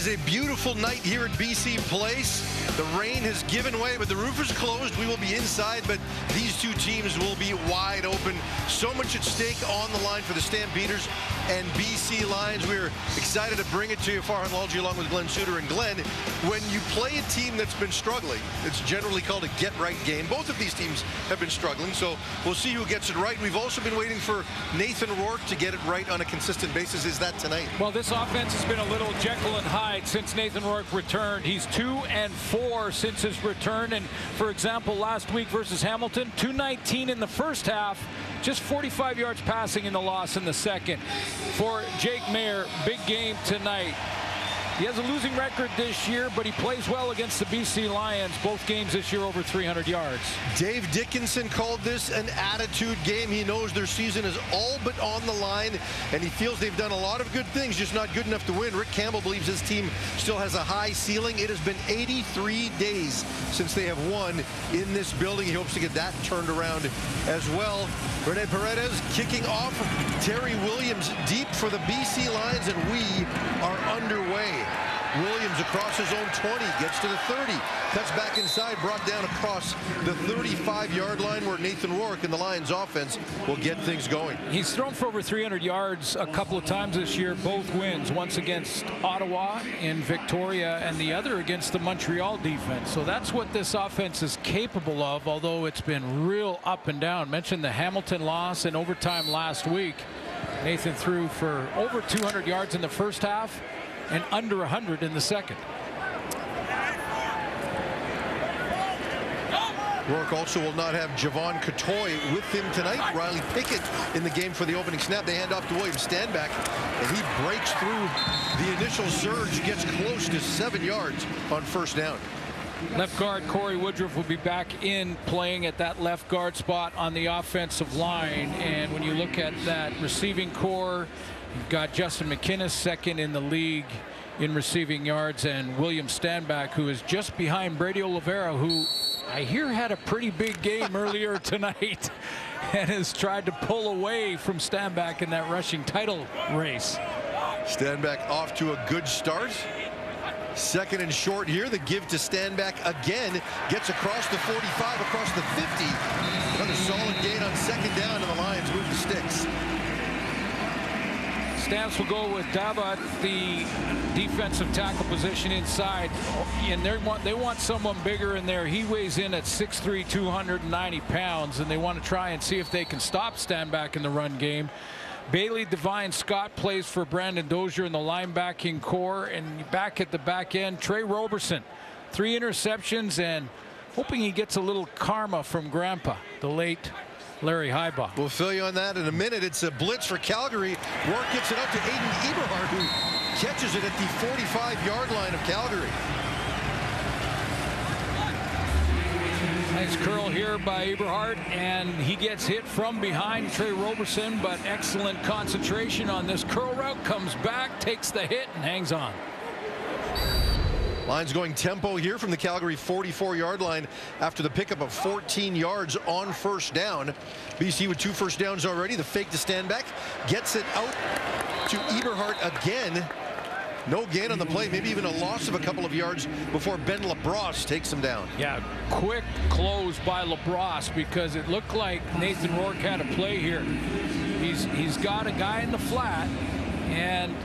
It's a beautiful night here at BC Place. The rain has given way, but the roof is closed. We will be inside, but these two teams will be wide open. So much at stake on the line for the Stampeders and BC Lions. We're excited to bring it to you. Farhan Lalji along with Glenn Suter. And Glenn, when you play a team that's been struggling, it's generally called a get-right game. Both of these teams have been struggling, so we'll see who gets it right. We've also been waiting for Nathan Rourke to get it right on a consistent basis. Is that tonight? Well, this offense has been a little Jekyll and Hyde since Nathan Rourke returned. He's 2-4 since his return. And for example, last week versus Hamilton, 219 in the first half, just 45 yards passing in the loss in the second. For Jake Mayer, big game tonight. He has a losing record this year, but he plays well against the BC Lions. Both games this year over 300 yards. Dave Dickinson called this an attitude game. He knows their season is all but on the line, and he feels they've done a lot of good things, just not good enough to win. Rick Campbell believes his team still has a high ceiling. It has been 83 days since they have won in this building. He hopes to get that turned around as well. Rene Paredes kicking off. Terry Williams deep for the BC Lions, and we are underway. Williams across his own 20, gets to the 30, cuts back inside, brought down across the 35-yard line where Nathan Rourke and the Lions offense will get things going. He's thrown for over 300 yards a couple of times this year, both wins, once against Ottawa in Victoria and the other against the Montreal defense. So that's what this offense is capable of, although it's been real up and down. Mentioned the Hamilton loss in overtime last week. Nathan threw for over 200 yards in the first half and under 100 in the second. Rourke also will not have Javon Catoy with him tonight. Riley Pickett in the game for the opening snap. They hand off to William Stanback, and he breaks through the initial surge, gets close to 7 yards on first down. Left guard Corey Woodruff will be back in playing at that left guard spot on the offensive line. And when you look at that receiving core, you've got Justin McInnes, second in the league in receiving yards, and William Stanback, who is just behind Brady Oliveira, who I hear had a pretty big game earlier tonight and has tried to pull away from Stanback in that rushing title race. Stanback off to a good start. Second and short here. The give to Stanback again. Gets across the 45, across the 50. Another solid gain on second down, and the Lions move the sticks. Stamps will go with Dava at the defensive tackle position inside, and they want someone bigger in there. He weighs in at 6'3", 290 pounds, and they want to try and see if they can stop Stanback in the run game. Bailey Devine Scott plays for Brandon Dozier in the linebacking core, and back at the back end, Trey Roberson, 3 interceptions, and hoping he gets a little karma from Grandpa, the late Larry Heibaugh. We'll fill you on that in a minute. It's a blitz for Calgary. Rourke gets it up to Aiden Eberhardt, who catches it at the 45-yard line of Calgary. Nice curl here by Eberhardt, and he gets hit from behind Trey Roberson, but excellent concentration on this curl route. Comes back, takes the hit, and hangs on. Lions going tempo here from the Calgary 44-yard line after the pickup of 14 yards on first down. BC with 2 first downs already. The fake to Stanback gets it out to Eberhardt again. No gain on the play, maybe even a loss of a couple of yards before Ben LaBrosse takes him down. Yeah, quick close by LaBrosse, because it looked like Nathan Rourke had a play here. He's got a guy in the flat, and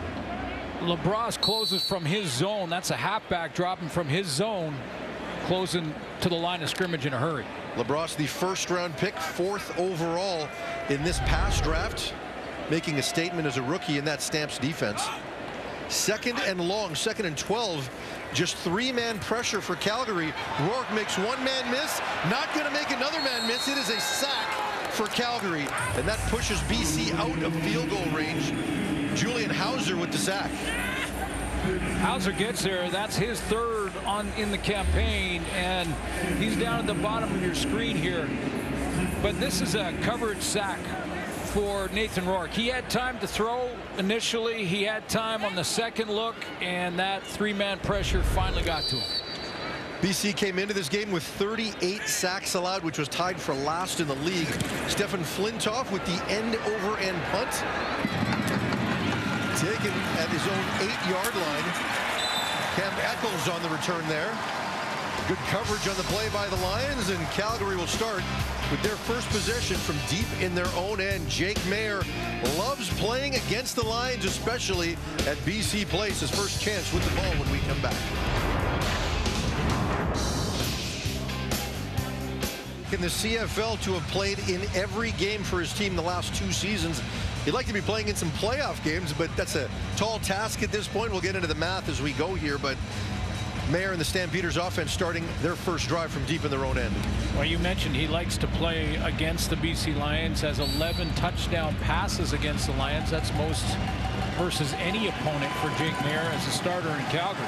LaBrosse closes from his zone. That's a halfback dropping from his zone, closing to the line of scrimmage in a hurry. LaBrosse, the first-round pick, 4th overall in this past draft, making a statement as a rookie in that Stamps defense. Second and long, 2nd and 12. Just 3-man pressure for Calgary. Rourke makes 1-man miss. Not going to make another man miss. It is a sack for Calgary, and that pushes BC out of field goal range. Julian Hauser with the sack. Hauser gets there. That's his 3rd in the campaign, and he's down at the bottom of your screen here. But this is a coverage sack for Nathan Rourke. He had time to throw initially. He had time on the second look, and that 3-man pressure finally got to him. BC came into this game with 38 sacks allowed, which was tied for last in the league. Stefan Flintoff with the end-over-end punt. Taken at his own 8-yard line. tackles on the return there. Good coverage on the play by the Lions, and Calgary will start with their first possession from deep in their own end. Jake Maier loves playing against the Lions, especially at BC Place. His first chance with the ball when we come back. In the CFL, to have played in every game for his team the last 2 seasons. He'd like to be playing in some playoff games, but that's a tall task at this point. We'll get into the math as we go here, but Maier and the Stampeders offense starting their first drive from deep in their own end. Well, you mentioned he likes to play against the BC Lions, has 11 touchdown passes against the Lions. That's most versus any opponent for Jake Maier as a starter in Calgary.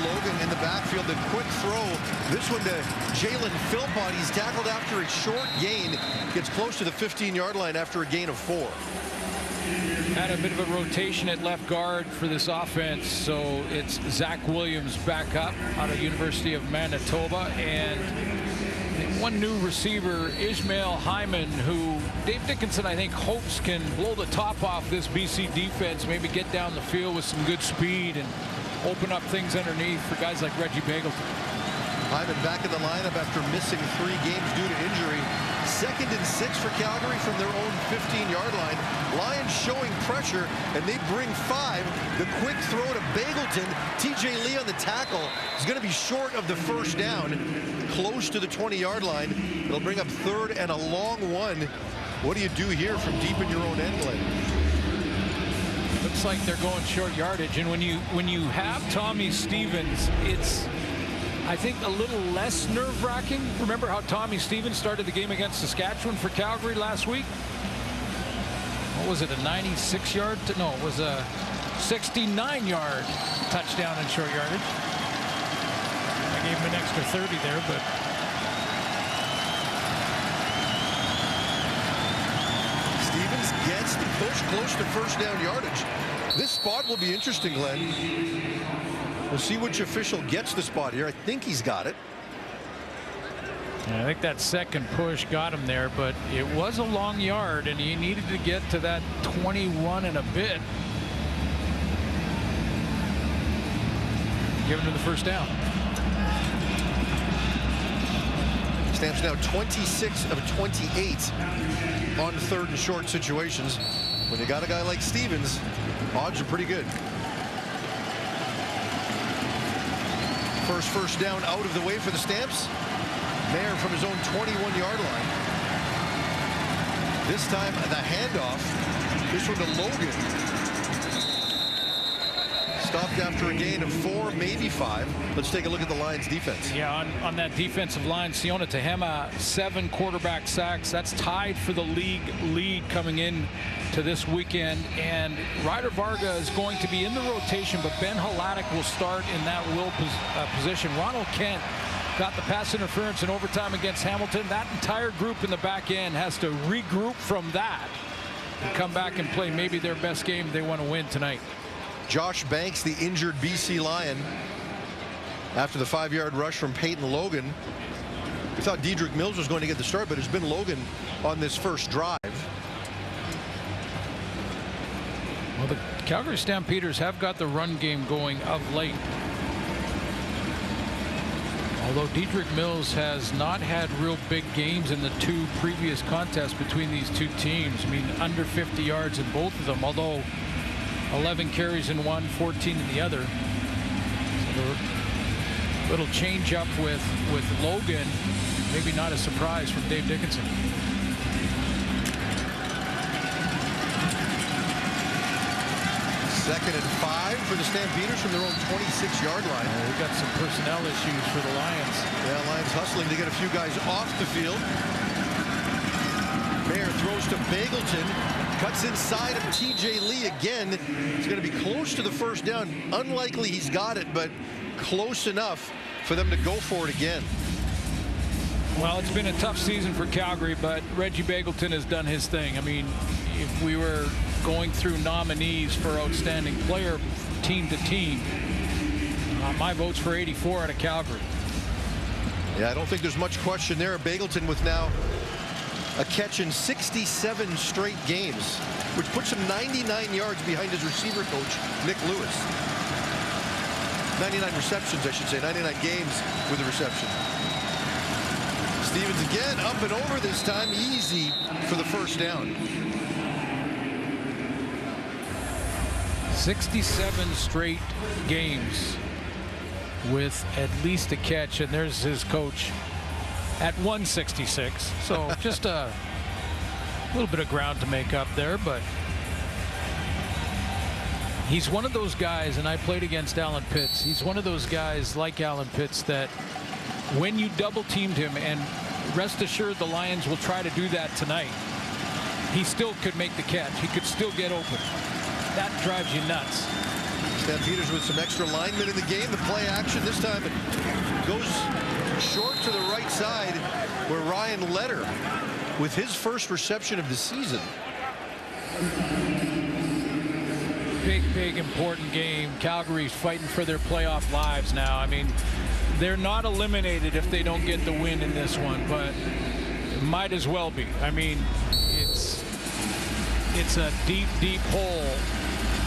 Logan in the backfield, the quick throw. This one to Jalen Philpott. He's tackled after a short gain. Gets close to the 15-yard line after a gain of 4. Had a bit of a rotation at left guard for this offense, so it's Zach Williams back up out of University of Manitoba, and one new receiver, Ishmael Hyman, who Dave Dickinson, I think, hopes can blow the top off this BC defense, maybe get down the field with some good speed and open up things underneath for guys like Reggie Begelton. Hyman back in the lineup after missing 3 games due to injury. 2nd and 6 for Calgary from their own 15-yard line. Lions showing pressure, and they bring 5. The quick throw to Begelton. TJ Lee on the tackle is going to be short of the first down, close to the 20-yard line. It'll bring up 3rd and a long one. What do you do here from deep in your own end, Glenn? Looks like they're going short yardage, and when you have Tommy Stevens, it's, I think, a little less nerve-wracking. Remember how Tommy Stevens started the game against Saskatchewan for Calgary last week? What was it, a 96-yard? No, it was a 69-yard touchdown in short yardage. I gave him an extra 30 there, but Stevens gets the push close to first down yardage. This spot will be interesting, Glenn. We'll see which official gets the spot here. I think he's got it. I think that second push got him there, but it was a long yard, and he needed to get to that 21 and a bit. Give him to the first down. Stamps now 26 of 28 on 3rd and short situations. When you got a guy like Stevens, odds are pretty good. First down out of the way for the Stamps. Maier from his own 21-yard line. This time the handoff. This one to Logan. Stopped after a gain of 4, maybe 5. Let's take a look at the Lions defense. Yeah, on that defensive line, Siona Tehema, 7 quarterback sacks. That's tied for the league lead coming in to this weekend. And Ryder Varga is going to be in the rotation, but Ben Haladik will start in that will position. Ronald Kent got the pass interference in overtime against Hamilton. That entire group in the back end has to regroup from that and come back and play maybe their best game they want to win tonight. Josh Banks, the injured BC Lion, after the 5-yard rush from Peyton Logan. We thought Dedrick Mills was going to get the start, but it's been Logan on this first drive. Well, the Calgary Stampeders have got the run game going of late. Although Dedrick Mills has not had real big games in the 2 previous contests between these 2 teams. I mean, under 50 yards in both of them, although 11 carries in one, 14 in the other. So a little change up with Logan. Maybe not a surprise from Dave Dickinson. Second and 5 for the Stampeders from their own 26-yard line. We've got some personnel issues for the Lions. Yeah, Lions hustling to get a few guys off the field. Maier throws to Begelton. Cuts inside of TJ Lee again. He's going to be close to the first down. Unlikely he's got it, but close enough for them to go for it again. Well, it's been a tough season for Calgary, but Reggie Begelton has done his thing. I mean, if we were going through nominees for outstanding player team to team, my vote's for 84 out of Calgary. Yeah, I don't think there's much question there. Begelton with now a catch in 67 straight games, which puts him 99 yards behind his receiver coach, Nick Lewis. 99 receptions, I should say, 99 games with a reception. Stevens again, up and over this time, easy for the first down. 67 straight games with at least a catch, and there's his coach at 166. So just a little bit of ground to make up there, but he's one of those guys, and I played against Alan Pitts. He's one of those guys like Alan Pitts that when you double teamed him, and rest assured the Lions will try to do that tonight, he still could make the catch. He could still get open. That drives you nuts. Stampeders with some extra linemen in the game. The play action this time it goes short to the right side where Ryan Letter with his first reception of the season. Big important game. Calgary's fighting for their playoff lives now. I mean, they're not eliminated if they don't get the win in this one, but it might as well be. I mean, it's a deep hole.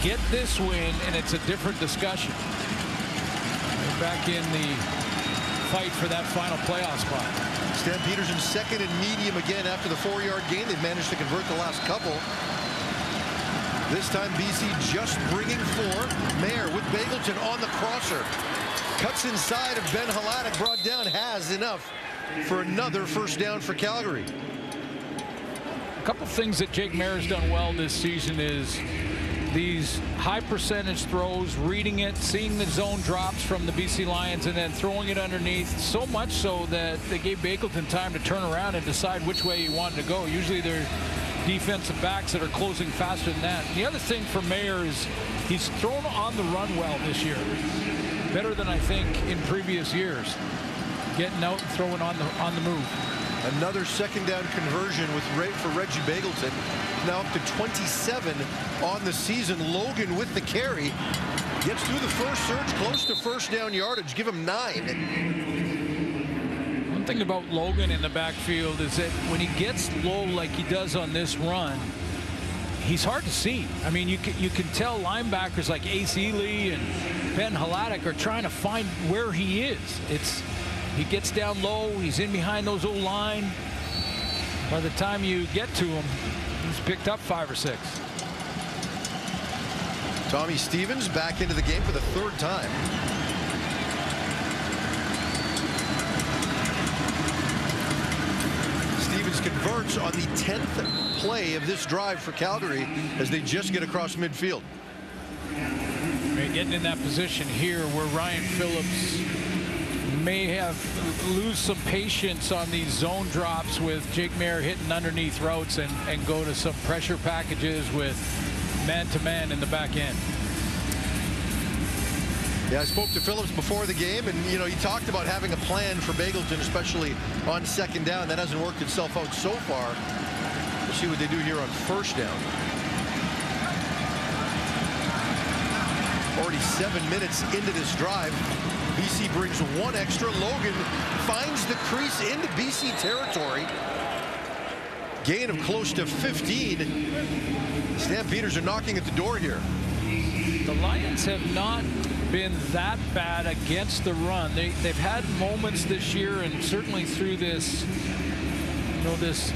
Get this win and it's a different discussion. They're back in the fight for that final playoff spot. Stampeders in second and medium again after the 4-yard gain. They've managed to convert the last couple. This time BC just bringing 4. Mayer with Bagleton on the crosser. Cuts inside of Ben Haladic, brought down, has enough for another first down for Calgary. A couple things that Jake Mayer's done well this season is these high percentage throws, reading it, seeing the zone drops from the BC Lions, and then throwing it underneath, so much so that they gave Bagleton time to turn around and decide which way he wanted to go. Usually they're defensive backs that are closing faster than that. The other thing for Mayer is he's thrown on the run well this year, better than I think in previous years, getting out and throwing on the move. Another second down conversion for Reggie Bagleton. Now up to 27 on the season. Logan with the carry. Gets through the first surge, close to first down yardage. Give him 9. One thing about Logan in the backfield is that when he gets low like he does on this run, he's hard to see. I mean, you can tell linebackers like Ace Ely and Ben Haladic are trying to find where he is. He gets down low. He's in behind those O-line. By the time you get to him, he's picked up 5 or 6. Tommy Stevens back into the game for the 3rd time. Stevens converts on the 10th play of this drive for Calgary as they just get across midfield. Getting in that position here where Ryan Phillips may lose some patience on these zone drops with Jake Mayer hitting underneath routes and go to some pressure packages with man-to-man in the back end. Yeah, I spoke to Phillips before the game, and he talked about having a plan for Bagleton, especially on second down. That hasn't worked itself out so far. We'll see what they do here on first down. Already 7 minutes into this drive. BC brings 1 extra. Logan finds the crease into BC territory. Gain of close to 15. Stampeders are knocking at the door here. The Lions have not been that bad against the run. They've had moments this year, and certainly through this,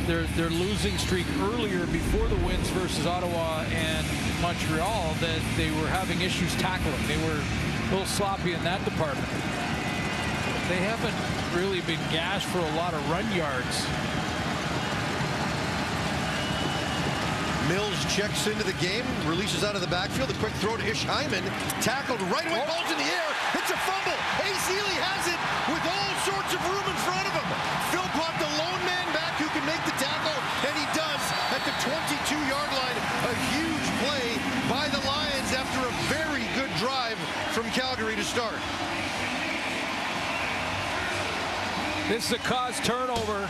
their losing streak earlier before the wins versus Ottawa and Montreal, that they were having issues tackling. They were a little sloppy in that department. They haven't really been gashed for a lot of run yards. Mills checks into the game, releases out of the backfield. A quick throw to Ish Hyman, tackled right away, ball's in the air. It's a fumble. Ace Ely has it with all sorts of room in front of him. Philpott, the lone man back who can make the tackle, and he does at the 22-yard line. A huge play by the Lions after a very good drive from Calgary to start. This is a cause turnover.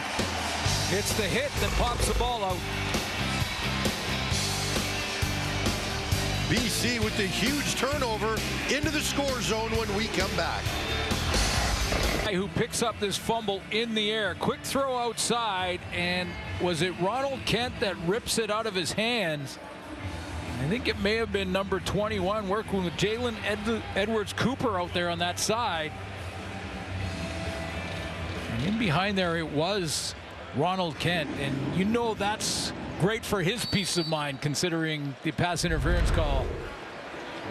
It's the hit that pops the ball out. BC with the huge turnover into the score zone when we come back. Who picks up this fumble in the air. Quick throw outside, and was it Ronald Kent that rips it out of his hands? I think it may have been number 21 working with Jalen Edwards Cooper out there on that side. And in behind there it was Ronald Kent, and you know that's great for his peace of mind considering the pass interference call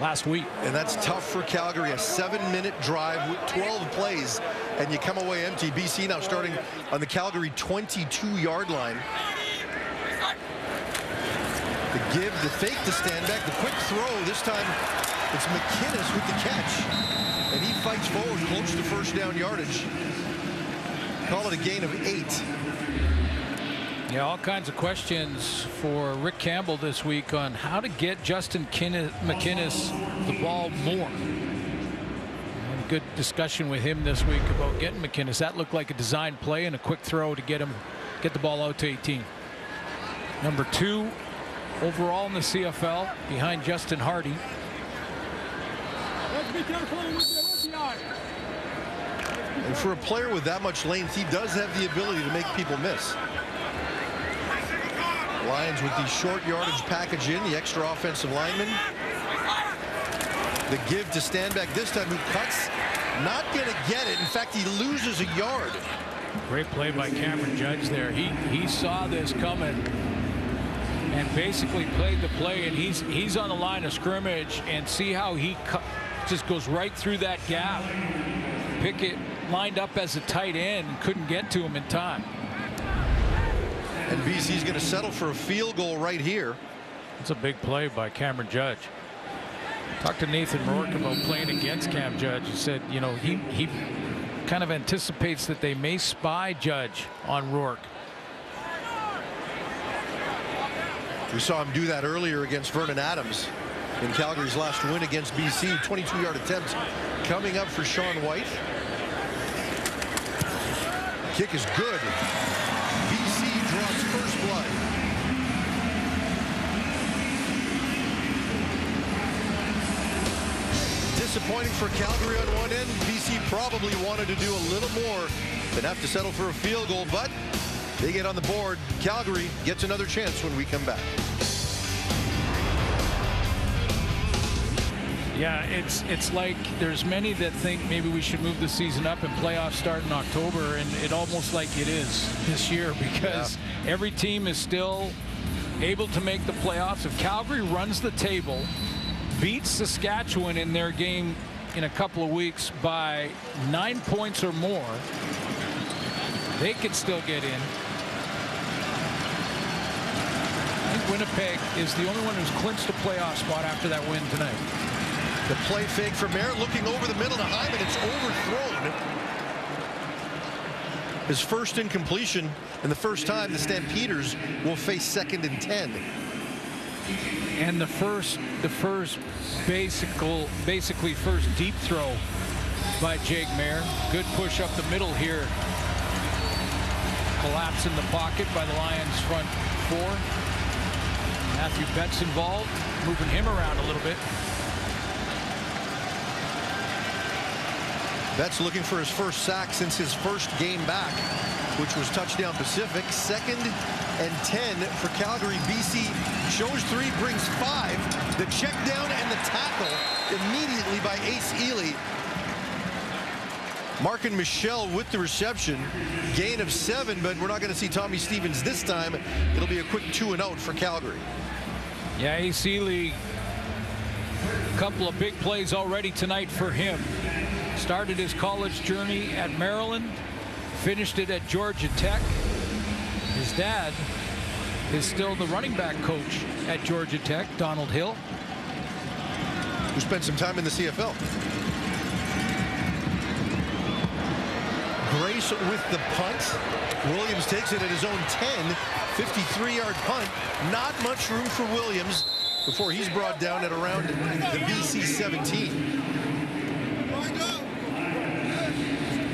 last week. And that's tough for Calgary. A 7-minute drive with 12 plays, and you come away empty. BC now starting on the Calgary 22-yard line. The give, the fake, the stand back, the quick throw. This time it's McInnes with the catch, and he fights forward close to first down yardage. Call it a gain of 8. Yeah, all kinds of questions for Rick Campbell this week on how to get Justin McInnes the ball more. And good discussion with him this week about getting McInnes. That looked like a design play and a quick throw to get the ball out to 18. Number 2 overall in the CFL behind Justin Hardy. And for a player with that much length, he does have the ability to make people miss. Lions with the short yardage package in, the extra offensive lineman. The give to Stanback this time, who cuts, not going to get it. In fact, he loses a yard. Great play by Cameron Judge there. He saw this coming and basically played the play, and he's on the line of scrimmage, and see how he just goes right through that gap. Pickett lined up as a tight end and couldn't get to him in time. And BC's going to settle for a field goal right here. It's a big play by Cameron Judge. Talked to Nathan Rourke about playing against Cam Judge. He said, you know, he kind of anticipates that they may spy Judge on Rourke. We saw him do that earlier against Vernon Adams in Calgary's last win against BC. 22-yard attempt coming up for Sean White. Kick is good. BC draws first blood. Disappointing for Calgary on one end. BC probably wanted to do a little more than have to settle for a field goal, but they get on the board. Calgary gets another chance when we come back. Yeah, it's like there's many that think maybe we should move the season up and playoffs start in October, and it almost like it is this year, because every team is still able to make the playoffs. If Calgary runs the table, beats Saskatchewan in their game in a couple of weeks by 9 points or more, they could still get in. I think Winnipeg is the only one who's clinched a playoff spot after that win tonight. The play fake for Merritt, looking over the middle to Hyman. It's overthrown. His first incompletion, and the first time the Stampeders will face 2nd and 10. And the first basically first deep throw by Jake Mayer. Good push up the middle here. Collapse in the pocket by the Lions front 4. Matthew Betts involved, moving him around a little bit. Betts looking for his first sack since his first game back, which was touchdown Pacific. 2nd and 10 for Calgary. BC shows 3, brings 5. The check down and the tackle immediately by Ace Ely. Markin Michel with the reception. Gain of 7, but we're not going to see Tommy Stevens this time. It'll be a quick 2 and out for Calgary. Yeah, Ace Ely, a couple of big plays already tonight for him. Started his college journey at Maryland, finished it at Georgia Tech. His dad is still the running back coach at Georgia Tech, Donald Hill, who spent some time in the CFL. Grace with the punt. Williams takes it at his own 10. 53-yard punt. Not much room for Williams before he's brought down at around the BC 17.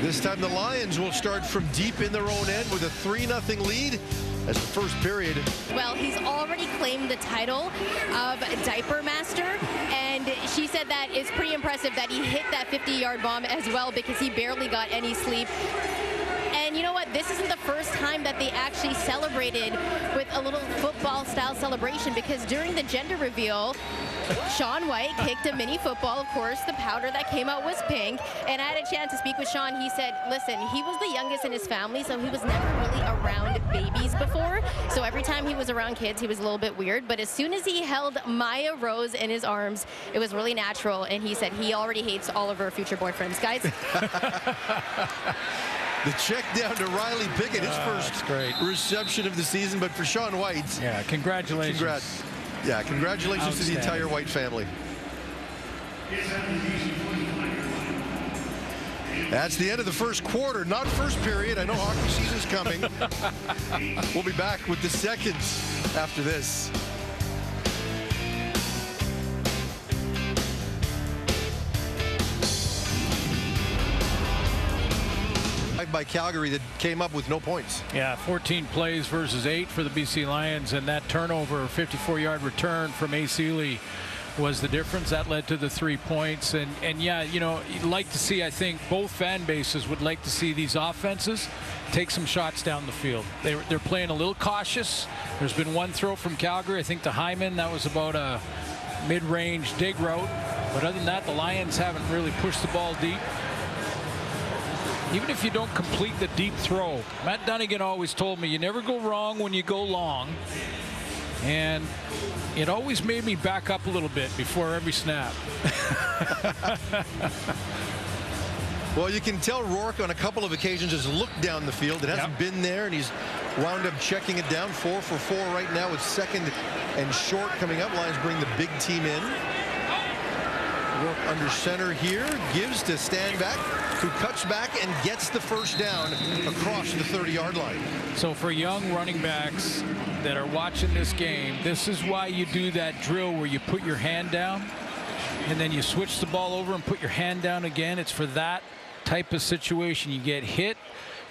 This time the Lions will start from deep in their own end with a 3-0 lead as the first period. Well, he's already claimed the title of Diaper Master, and she said that it's pretty impressive that he hit that 50-yard bomb as well, because he barely got any sleep. And you know what? This isn't the first time that they actually celebrated with a little football-style celebration, because during the gender reveal, Shaun White kicked a mini football. Of course, the powder that came out was pink. And I had a chance to speak with Shaun. He said, listen, he was the youngest in his family, so he was never really around babies before. So every time he was around kids, he was a little bit weird. But as soon as he held Maya Rose in his arms, it was really natural. And he said he already hates all of her future boyfriends. Guys. The check down to Riley Pickett, his first reception of the season. But for Shaun White, yeah, congratulations. Congratulations to the entire White family. That's the end of the first quarter, not first period. I know hockey season's coming. We'll be back with the second after this. By Calgary that came up with no points. Yeah, 14 plays versus 8 for the BC Lions, and that turnover, 54-yard return from A. Seeley was the difference. That led to the 3 points. And yeah, you know, you'd like to see, I think both fan bases would like to see these offenses take some shots down the field. They're playing a little cautious. There's been one throw from Calgary, I think to Hyman. That was about a mid-range dig route. But other than that, the Lions haven't really pushed the ball deep. Even if you don't complete the deep throw, Matt Dunnigan always told me you never go wrong when you go long. And it always made me back up a little bit before every snap. Well, you can tell Rourke on a couple of occasions has looked down the field. It hasn't been there, and he's wound up checking it down. 4 for 4 right now with second and short coming up. Lions bring the big team in. Rourke under center here, gives to Stanback, who cuts back and gets the first down across the 30-yard line. So for young running backs that are watching this game, this is why you do that drill where you put your hand down and then you switch the ball over and put your hand down again. It's for that type of situation. You get hit,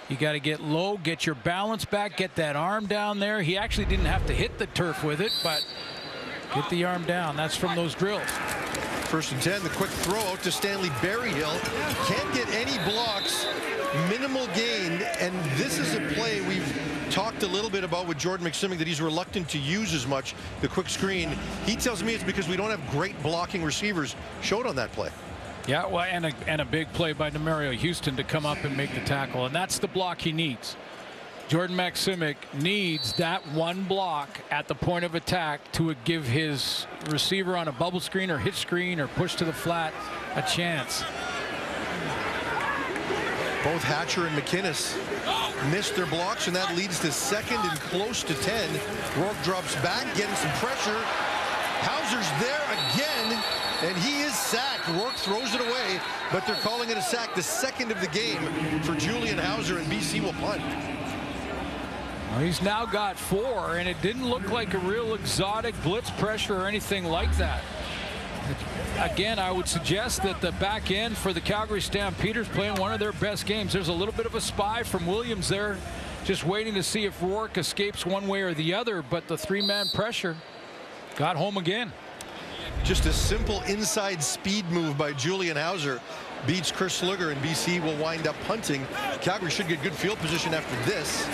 you got to get low, get your balance back, get that arm down there. He actually didn't have to hit the turf with it, but get the arm down. That's from those drills. First and 10, the quick throw out to Stanley Berryhill. Can't get any blocks, minimal gain, and this is a play we've talked a little bit about with Jordan McSimming that he's reluctant to use as much, the quick screen. He tells me it's because we don't have great blocking receivers. Showed on that play. Yeah, well, and a big play by Demario Houston to come up and make the tackle, and that's the block he needs. Jordan McSimming needs that one block at the point of attack to give his receiver on a bubble screen or hitch screen or push to the flat a chance. Both Hatcher and McInnes missed their blocks, and that leads to second and close to 10. Rourke drops back, getting some pressure. Hauser's there again, and he is sacked. Rourke throws it away, but they're calling it a sack, the second of the game for Julian Hauser, and BC will punt. Well, he's now got 4, and it didn't look like a real exotic blitz pressure or anything like that. Again, I would suggest that the back end for the Calgary Stampeders playing one of their best games. There's a little bit of a spy from Williams there, just waiting to see if Rourke escapes one way or the other, but the 3-man pressure got home again. Just a simple inside speed move by Julian Hauser beats Chris Sluger, and BC will wind up punting. Calgary should get good field position after this.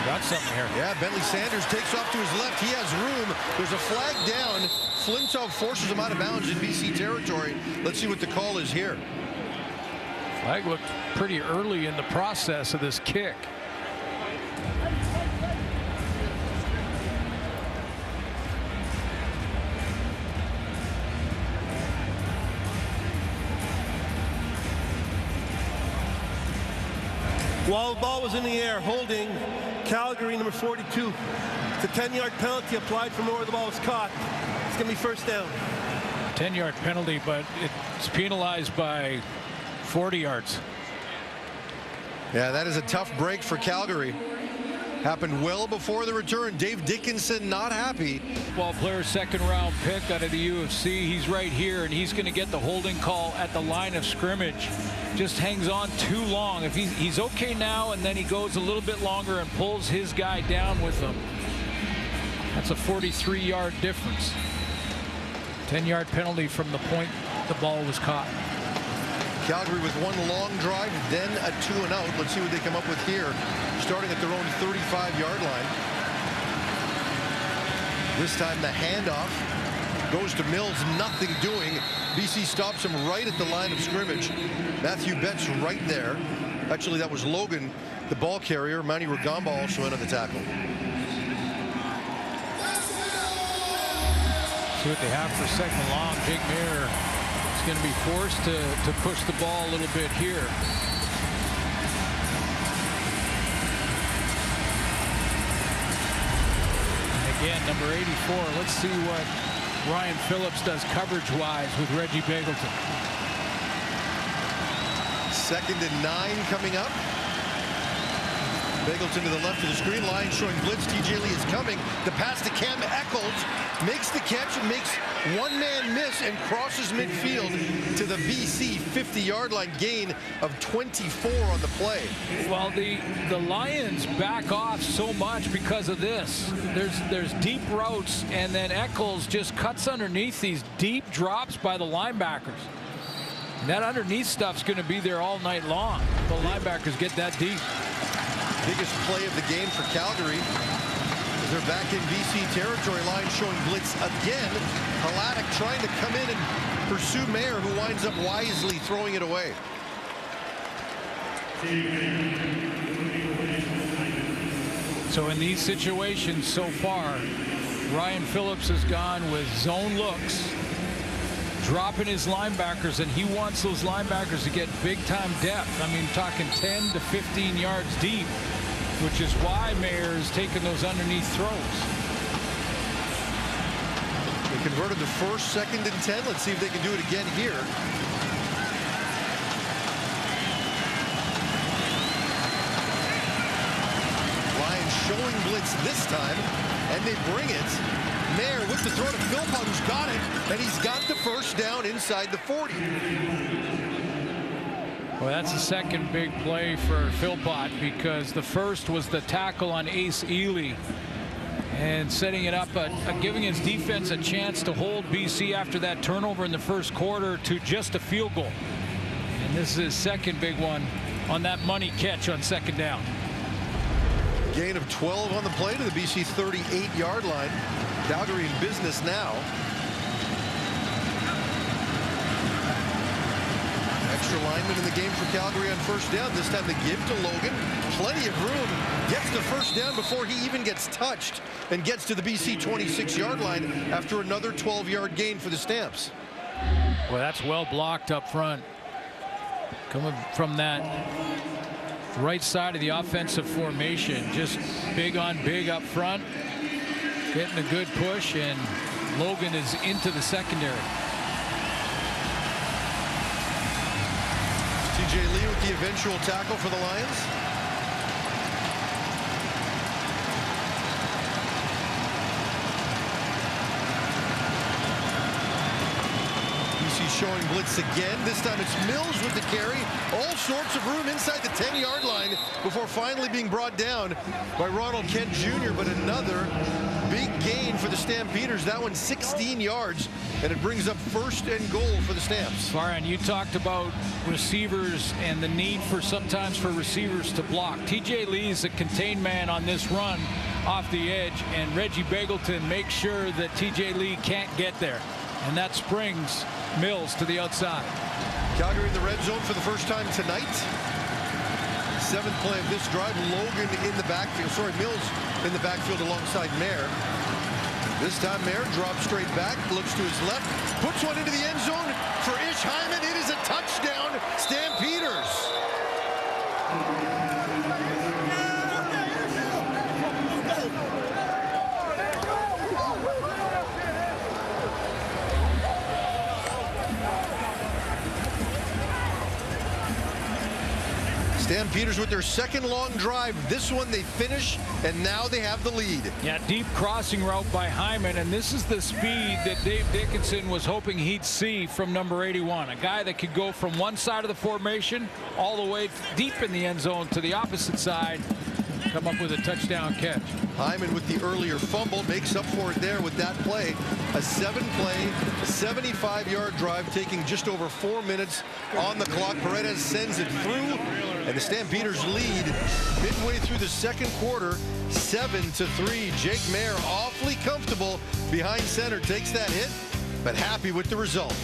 Got something here. Yeah, Bentley Sanders takes off to his left. He has room. There's a flag down. Flintoff forces him out of bounds in BC territory. Let's see what the call is here. Flag looked pretty early in the process of this kick. While the ball was in the air, holding Calgary number 42. It's a 10-yard penalty applied from where the ball was caught. It's going to be first down. 10-yard penalty, but it's penalized by 40 yards. Yeah, that is a tough break for Calgary. Happened well before the return. Dave Dickinson not happy. Ball player, second-round pick out of the UFC. He's right here, and he's going to get the holding call at the line of scrimmage. Just hangs on too long. If he's okay now, and then he goes a little bit longer and pulls his guy down with him. That's a 43-yard difference. 10-yard penalty from the point the ball was caught. Calgary with one long drive, then a 2-and-out. Let's see what they come up with here, starting at their own 35-yard line. This time the handoff goes to Mills, nothing doing. BC stops him right at the line of scrimmage. Matthew Betts right there. Actually, that was Logan, the ball carrier. Manny Rugamba also in on the tackle. See what they have for second and long. Jake Maier is going to be forced to push the ball a little bit here. And again, number 84. Let's see what Ryan Phillips does coverage-wise with Reggie Begelton. 2nd and 9 coming up. Begelton to the left of the screen, line showing blitz. TJ Lee is coming. The pass to Cam Eccles, makes the catch and makes one man miss and crosses midfield to the BC 50-yard line, gain of 24 on the play. Well, the Lions back off so much because of this. There's deep routes, and then Eccles just cuts underneath these deep drops by the linebackers. And that underneath stuff's going to be there all night long. The linebackers get that deep. Biggest play of the game for Calgary. They're back in BC territory, line showing blitz again. Haladic trying to come in and pursue Maier, who winds up wisely throwing it away. So in these situations so far, Ryan Phillips has gone with zone looks, dropping his linebackers, and he wants those linebackers to get big-time depth. I mean, talking 10 to 15 yards deep, which is why Maier is taking those underneath throws. They converted the first, 2nd and 10. Let's see if they can do it again here. Lions showing blitz this time, and they bring it. Maier with the throw to Philpott, who's got it, and he's got the first down inside the 40. Well, that's the second big play for Philpott, because the first was the tackle on Ace Ely and setting it up, giving his defense a chance to hold BC after that turnover in the first quarter to just a field goal. And this is his second big one on that money catch on 2nd down. Gain of 12 on the play to the BC 38-yard line. Calgary in business now. Extra lineman in the game for Calgary on first down. This time they give to Logan. Plenty of room. Gets the first down before he even gets touched, and gets to the BC 26-yard line after another 12-yard gain for the Stamps. Well, that's well blocked up front. Coming from that right side of the offensive formation. Just big on big up front. Getting a good push, and Logan is into the secondary. TJ Lee with the eventual tackle for the Lions. BC showing blitz again. This time it's Mills with the carry. All sorts of room inside the 10-yard line before finally being brought down by Ronald Kent Jr. But another big gain for the Stampeders. That one 16 yards, and it brings up 1st and goal for the Stamps. Farhan, you talked about receivers and the need for sometimes for receivers to block. TJ Lee's a contained man on this run off the edge, and Reggie Begelton makes sure that TJ Lee can't get there, and that springs Mills to the outside. Calgary in the red zone for the first time tonight. 7th play of this drive. Logan in the backfield. Sorry, Mills in the backfield alongside Maier. This time Maier drops straight back, looks to his left, puts one into the end zone for Ish Hyman. It is a touchdown, Stampeders. Stampeders with their second long drive. This one they finish, and now they have the lead. Yeah, deep crossing route by Hyman, and this is the speed that Dave Dickinson was hoping he'd see from number 81. A guy that could go from one side of the formation all the way deep in the end zone to the opposite side, come up with a touchdown catch. Hyman with the earlier fumble makes up for it there with that play. A 7-play, 75-yard drive taking just over 4 minutes on the clock. Paredes sends it through, and the Stampeders lead midway through the second quarter, 7-3. Jake Mayer awfully comfortable behind center, takes that hit, but happy with the result.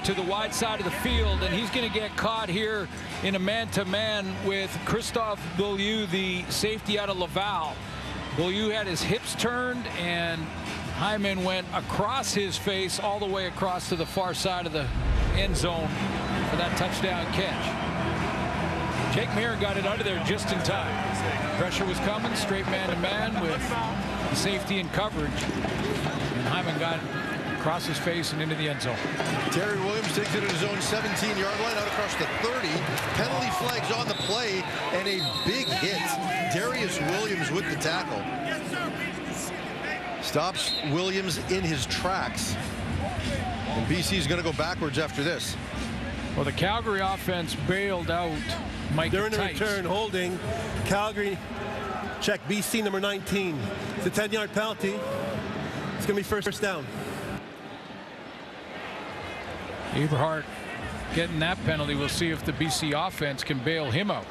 To the wide side of the field, and he's going to get caught here in a man-to-man with Christophe Beaulieu, the safety out of Laval. Beaulieu had his hips turned, and Hyman went across his face all the way across to the far side of the end zone for that touchdown catch. Jake Mayer got it out of there just in time. Pressure was coming, straight man-to-man with the safety and coverage, and Hyman got across his face and into the end zone. Terry Williams takes it at his own 17-yard line out across the 30. Penalty flags on the play, and a big hit. Darius Williams with the tackle. Stops Williams in his tracks. And BC is going to go backwards after this. Well, the Calgary offense bailed out Mike During the Tights. return, holding. Calgary, check BC number 19. It's a 10-yard penalty. It's going to be first down. Eberhardt getting that penalty. We'll see if the BC offense can bail him out,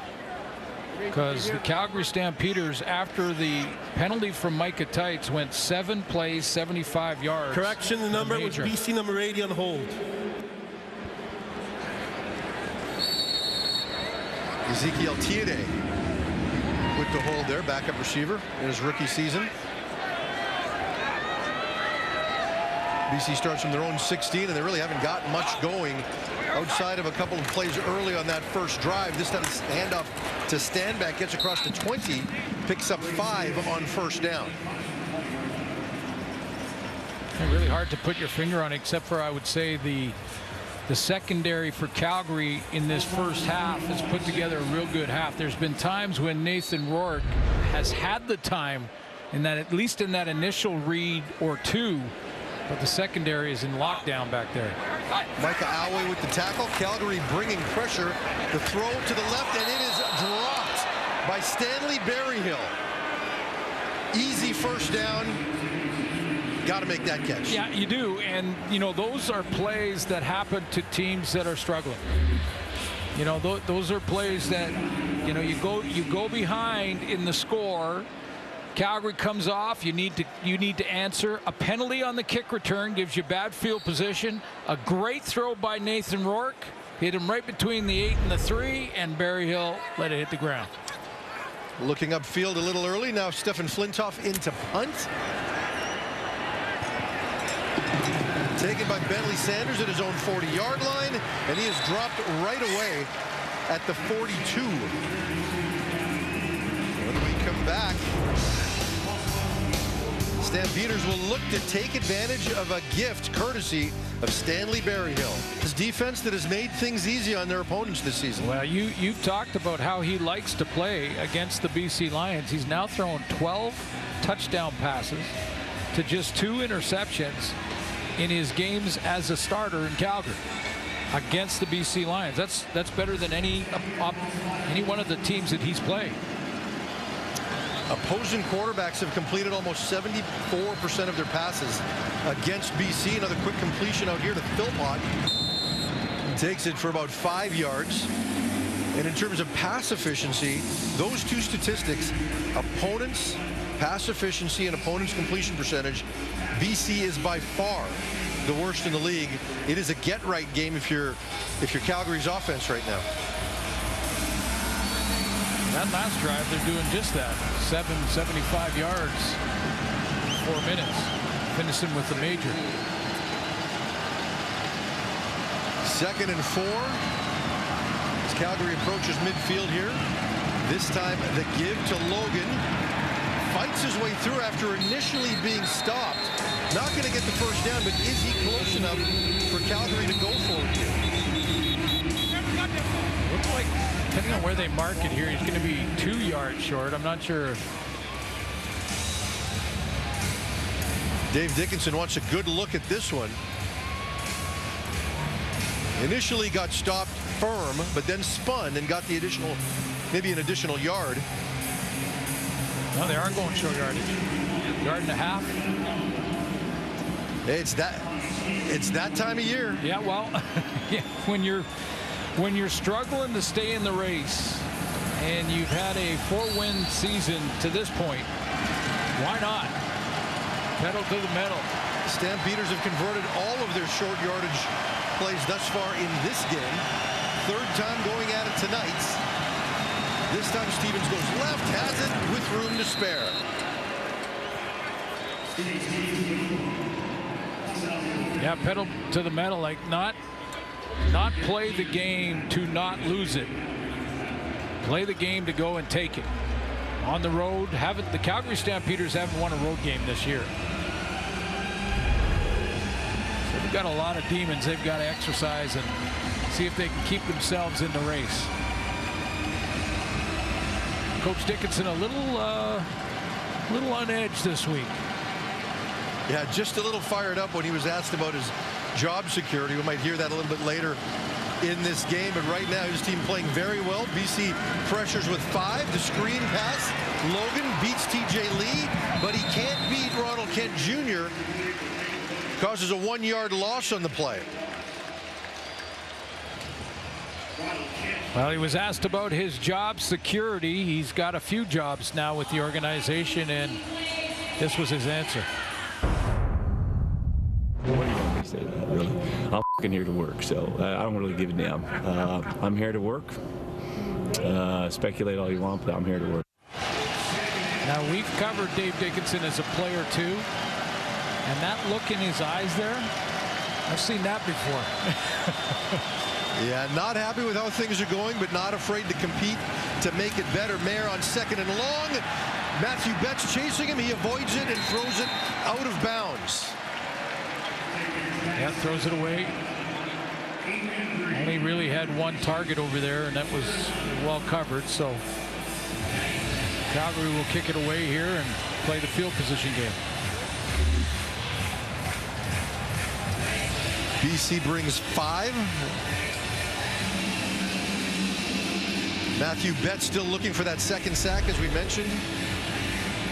because the Calgary Stampeders, after the penalty from Micah Tights, went 7 plays, 75 yards. Correction, the number was BC number 80 on hold. Ezekiel Tiede with the hold there, backup receiver in his rookie season. BC starts from their own 16, and they really haven't got much going outside of a couple of plays early on that first drive. This time, handoff to Standback, gets across to 20, picks up 5 on first down. Really hard to put your finger on, except for, I would say, the secondary for Calgary in this first half has put together a real good half. There's been times when Nathan Rourke has had the time in that, at least in that initial read or two, but the secondary is in lockdown back there. Micah Alway with the tackle. Calgary bringing pressure. The throw to the left, and it is dropped by Stanley Berryhill. Easy first down. Got to make that catch. Yeah, you do. And, you know, those are plays that happen to teams that are struggling. You know, those are plays that, you know, you go behind in the score. Calgary comes off. You need to answer. A penalty on the kick return gives you bad field position. A great throw by Nathan Rourke. Hit him right between the 8 and the 3, and Berryhill let it hit the ground. Looking upfield a little early. Now Stefan Flintoff into punt. Taken by Bentley Sanders at his own 40-yard line, and he is dropped right away at the 42. When we come back, Stampeders will look to take advantage of a gift courtesy of Stanley Berryhill. His defense that has made things easy on their opponents this season. Well, you've talked about how he likes to play against the BC Lions. He's now thrown 12 touchdown passes to just 2 interceptions in his games as a starter in Calgary against the BC Lions. That's better than any one of the teams that he's played. Opposing quarterbacks have completed almost 74% of their passes against BC. Another quick completion out here to Philpott. Takes it for about 5 yards. And in terms of pass efficiency, those two statistics, opponents' pass efficiency and opponents' completion percentage, BC is by far the worst in the league. It is a get-right game if you're Calgary's offense right now. That last drive, they're doing just that. 75 yards, 4 minutes, finishing with the major. 2nd and 4. As Calgary approaches midfield here. This time the give to Logan. Fights his way through after initially being stopped. Not going to get the first down, but is he close enough for Calgary to go for it here? Depending on where they mark it here, he's going to be 2 yards short. I'm not sure. Dave Dickinson wants a good look at this one. Initially got stopped firm, but then spun and got the additional, maybe an additional yard. No, they are going short yardage. 1.5 yards. It's that time of year. Yeah, well, yeah, when you're struggling to stay in the race and you've had a 4-win season to this point, why not? Pedal to the metal. Stampeders have converted all of their short yardage plays thus far in this game. 3rd time going at it tonight. This time Stevens goes left, has it with room to spare. Yeah, pedal to the metal, like not play the game to not lose it. Play the game to go and take it. On the road, the Calgary Stampeders haven't won a road game this year. So they've got a lot of demons they've got to exercise and see if they can keep themselves in the race. Coach Dickinson a little on edge this week. Yeah, just a little fired up when he was asked about his job security. We might hear that a little bit later in this game, but right now his team playing very well. BC pressures with 5. The screen pass. Logan beats TJ Lee, but he can't beat Ronald Kent Jr. Causes a 1-yard loss on the play. Well, he was asked about his job security. He's got a few jobs now with the organization, and this was his answer. What do you want me to say? Really? I'm fucking here to work, so I don't really give a damn. I'm here to work. Speculate all you want, but I'm here to work. Now, we've covered Dave Dickinson as a player too, and that look in his eyes there, I've seen that before. Yeah, not happy with how things are going, but not afraid to compete to make it better. Mayer on 2nd and long. Matthew Betts chasing him. He avoids it and throws it out of bounds. Yeah, throws it away. Only really had one target over there, and that was well covered. So Calgary will kick it away here and play the field position game. BC brings 5. Matthew Betts still looking for that 2nd sack, as we mentioned.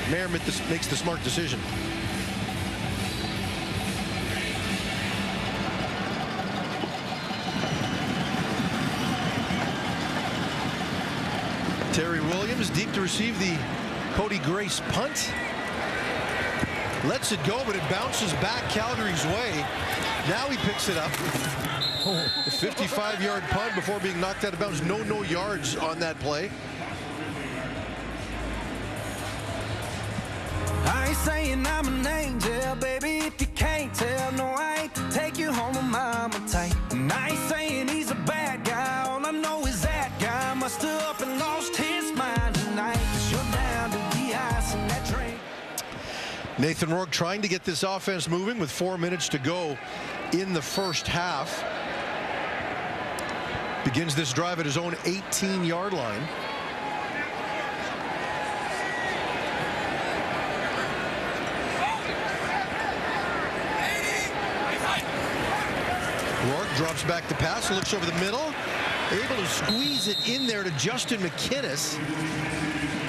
Mayer makes the smart decision. Terry Williams deep to receive the Cody Grace punt. Lets it go, but it bounces back Calgary's way. Now he picks it up. A 55-yard punt before being knocked out of bounds. No yards on that play. I ain't saying I'm an angel, baby, if you can't tell. No, I ain't take you home with mama tight. And I ain't saying he's a bad guy. All I know is that guy must have up and lost his mind tonight. 'Cause you're down to de-ice in that drink. Nathan Rourke trying to get this offense moving with 4 minutes to go in the first half. Begins this drive at his own 18-yard line. Rourke drops back to pass, looks over the middle, able to squeeze it in there to Justin McInnes.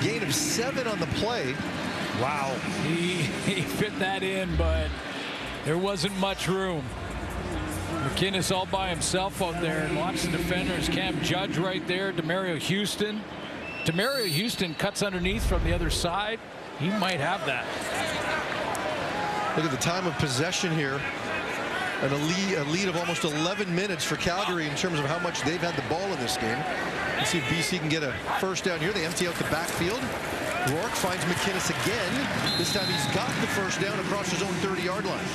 Gain of 7 on the play. Wow, he fit that in, but there wasn't much room. McInnes all by himself out there, and lots of defenders. Cam Judge right there. Demario Houston cuts underneath from the other side. He might have that. Look at the time of possession here. And a lead of almost 11 minutes for Calgary in terms of how much they've had the ball in this game. Let's see if BC can get a first down here. They empty out the backfield. Rourke finds McInnes again. This time he's got the first down across his own 30-yard line.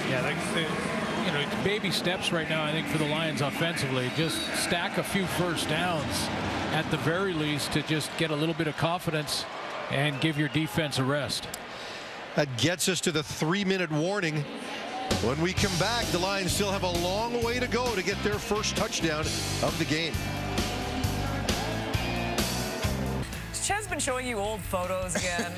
Yeah, you know, it's baby steps right now, I think, for the Lions offensively. Just stack a few first downs at the very least to just get a little bit of confidence and give your defense a rest. That gets us to the 3-minute warning. When we come back, the Lions still have a long way to go to get their first touchdown of the game. mind showing you old photos again?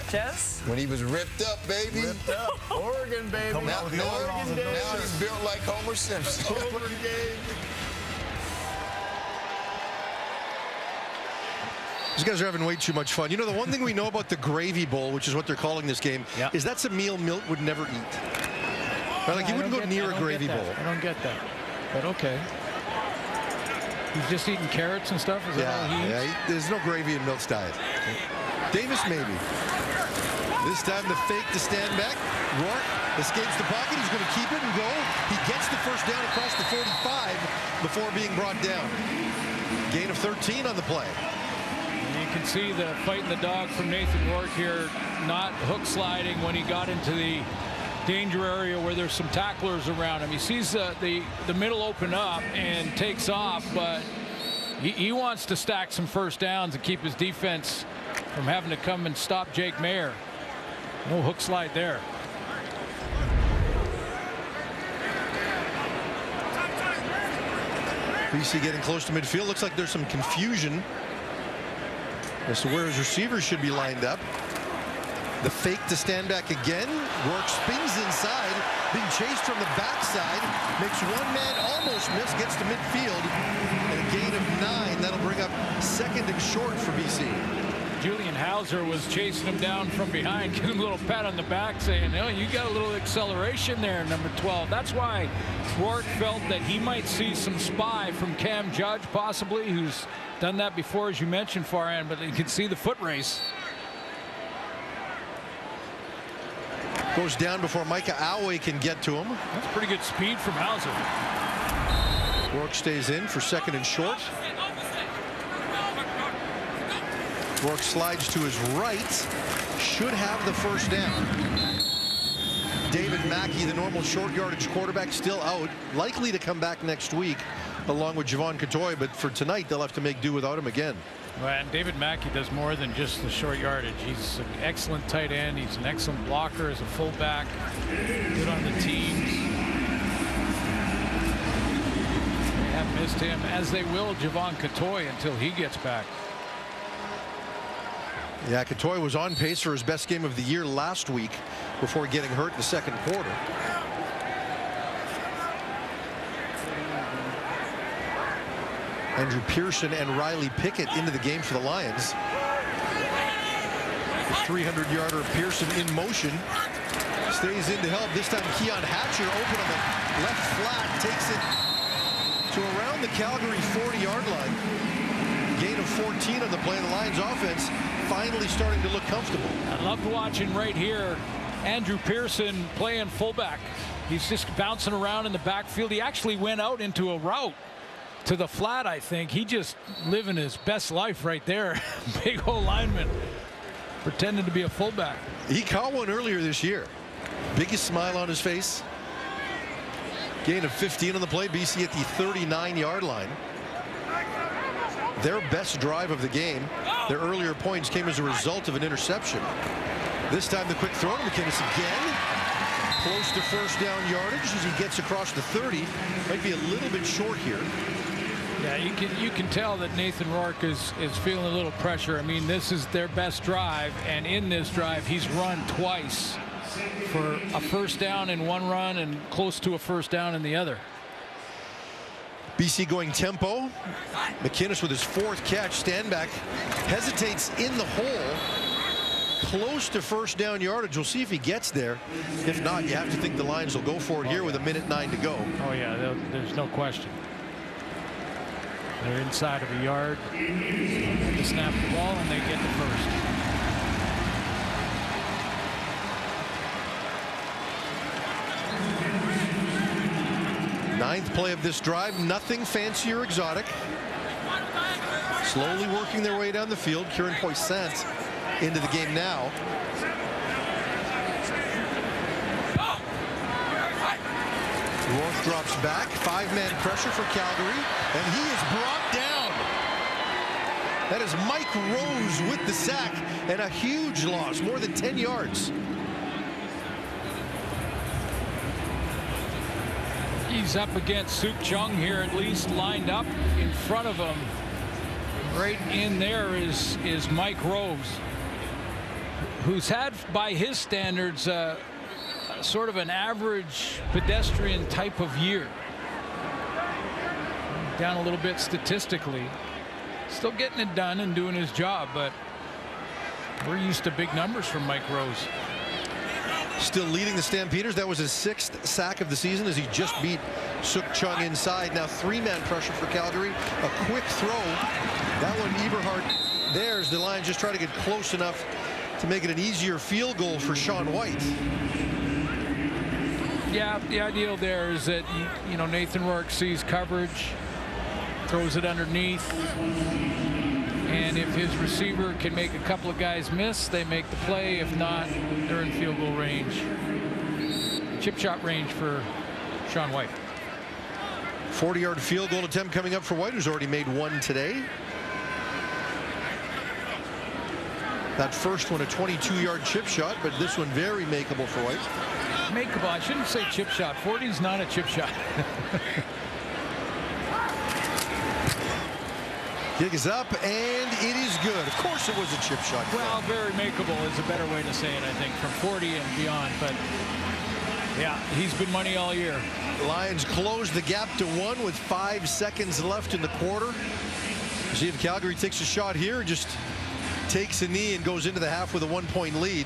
Jess? When he was ripped up, baby. Ripped up. Oregon, baby. Now he's built like Homer Simpson. Oregon. These guys are having way too much fun. You know, the one thing we know about the Gravy Bowl, which is what they're calling this game, is that's a meal Milt would never eat. Right? Like, he wouldn't go near a Gravy Bowl. I don't get that. But okay. He's just eating carrots and stuff? Is that all he eats? There's no gravy in Milt's diet. Davis, maybe. This time the fake to stand back. Rourke escapes the pocket. He's going to keep it and go. He gets the first down across the 45 before being brought down. Gain of 13 on the play. You can see the fighting the dog from Nathan Rourke here, not hook sliding when he got into the danger area where there's some tacklers around him. He sees the middle open up and takes off, but he wants to stack some first downs and keep his defense from having to come and stop Jake Mayer. No hook slide there. BC getting close to midfield. Looks like there's some confusion as to where his receivers should be lined up. The fake to stand back again. Rourke spins inside, being chased from the backside. Makes one man almost miss, gets to midfield. And a gain of 9. That'll bring up second and short for BC. Julian Hauser was chasing him down from behind, giving him a little pat on the back, saying, oh, you got a little acceleration there, number 12. That's why Rourke felt that he might see some spy from Cam Judge, possibly, who's done that before, as you mentioned, Farhan, but you can see the foot race. Goes down before Micah Alway can get to him. That's pretty good speed from Hauser. Rourke stays in for second and short. Rourke slides to his right. Should have the first down. David Mackey, the normal short yardage quarterback, still out. Likely to come back next week along with Javon Catoy, but for tonight they'll have to make do without him again. Well, and David Mackey does more than just the short yardage. He's an excellent tight end. He's an excellent blocker as a fullback. Good on the teams. They have missed him, as they will Javon Catoy, until he gets back. Yeah, Catoy was on pace for his best game of the year last week before getting hurt in the second quarter. Andrew Pearson and Riley Pickett into the game for the Lions. The 300-yarder Pearson in motion. Stays in to help. This time Keon Hatcher open on the left flat. Takes it to around the Calgary 40-yard line. Gain of 14 on the play. The Lions offense finally starting to look comfortable. I loved watching right here Andrew Pearson playing fullback. He's just bouncing around in the backfield. He actually went out into a route to the flat, I think. He just living his best life right there. Big old lineman pretending to be a fullback. He caught one earlier this year. Biggest smile on his face. Gain of 15 on the play. BC at the 39-yard line. Their best drive of the game. Their earlier points came as a result of an interception. This time the quick throw to McInnes again. Close to first down yardage as he gets across the 30. Might be a little bit short here. Yeah, you can tell that Nathan Rourke is feeling a little pressure. I mean, this is their best drive, and in this drive he's run twice for a first down in one run and close to a first down in the other. BC going tempo. McInnes with his fourth catch. Stanback hesitates in the hole. Close to first down yardage. We'll see if he gets there. If not, you have to think the Lions will go for it here with 1:09 to go. Oh yeah, there's no question. They're inside of a yard. They snap the ball and they get the first. Ninth play of this drive. Nothing fancy or exotic. Slowly working their way down the field. Kieran Poissant into the game now. Rourke drops back. Five-man pressure for Calgary, and he is brought down. That is Mike Rose with the sack, and a huge loss, more than 10 yards. He's up against Suk Chung here, at least lined up in front of him. Right in there is Mike Rose, who's had, by his standards, sort of an average pedestrian type of year. Down a little bit statistically. Still getting it done and doing his job, but we're used to big numbers from Mike Rose. Still leading the Stampeders. That was his 6th sack of the season as he just beat Suk Chung inside. Now 3-man pressure for Calgary. A quick throw. That one, Eberhardt. There's the Lions just try to get close enough to make it an easier field goal for Sean White. Yeah, the ideal there is that, you know, Nathan Rourke sees coverage, throws it underneath, and if his receiver can make a couple of guys miss, they make the play. If not, they're in field goal range. Chip shot range for Sean White. 40-yard field goal attempt coming up for White, who's already made one today. That first one a 22-yard chip shot, but this one very makeable for White. Makeable. I shouldn't say chip shot. 40 is not a chip shot. Kick is up, and it is good. Of course it was a chip shot. Well, very makeable is a better way to say it, I think, from 40 and beyond. But, yeah, he's been money all year. The Lions close the gap to 1 with 5 seconds left in the quarter. See if Calgary takes a shot here, just takes a knee and goes into the half with a 1-point lead.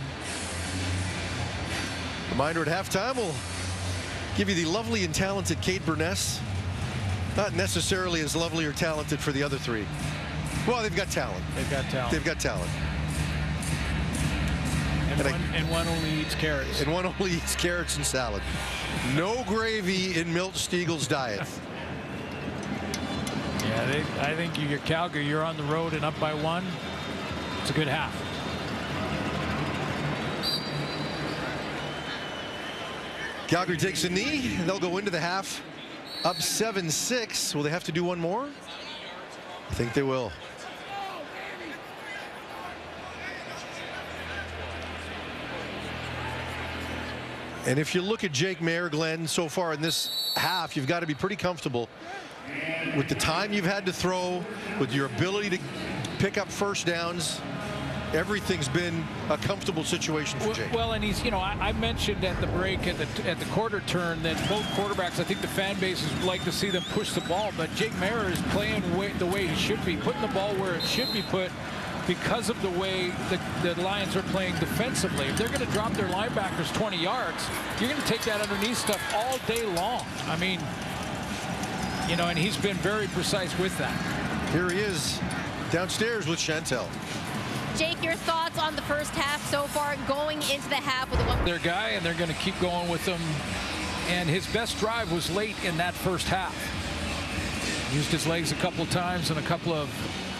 Reminder at halftime, we'll give you the lovely and talented Kate Burness. Not necessarily as lovely or talented for the other three. Well, they've got talent. They've got talent. They've got talent. And one only eats carrots. And one only eats carrots and salad. No gravy in Milt Stiegel's diet. Yeah, I think you're Calgary. You're on the road and up by 1. It's a good half. Calgary takes a knee. They'll go into the half up 7-6. Will they have to do one more? I think they will. And if you look at Jake Maier, Glenn, so far in this half, you've got to be pretty comfortable with the time you've had to throw, with your ability to pick up first downs. Everything's been a comfortable situation for Jake. Well, and he's, you know, I mentioned at the break at the quarter turn that both quarterbacks, I think the fan bases would like to see them push the ball, but Jake Maier is playing the way he should be, putting the ball where it should be put because of the way the Lions are playing defensively. If they're going to drop their linebackers 20 yards, you're going to take that underneath stuff all day long. I mean, you know, and he's been very precise with that. Here he is downstairs with Chantel. Jake, your thoughts on the first half so far, going into the half with a one. Their guy, and they're going to keep going with him. And his best drive was late in that first half. Used his legs a couple of times and a couple of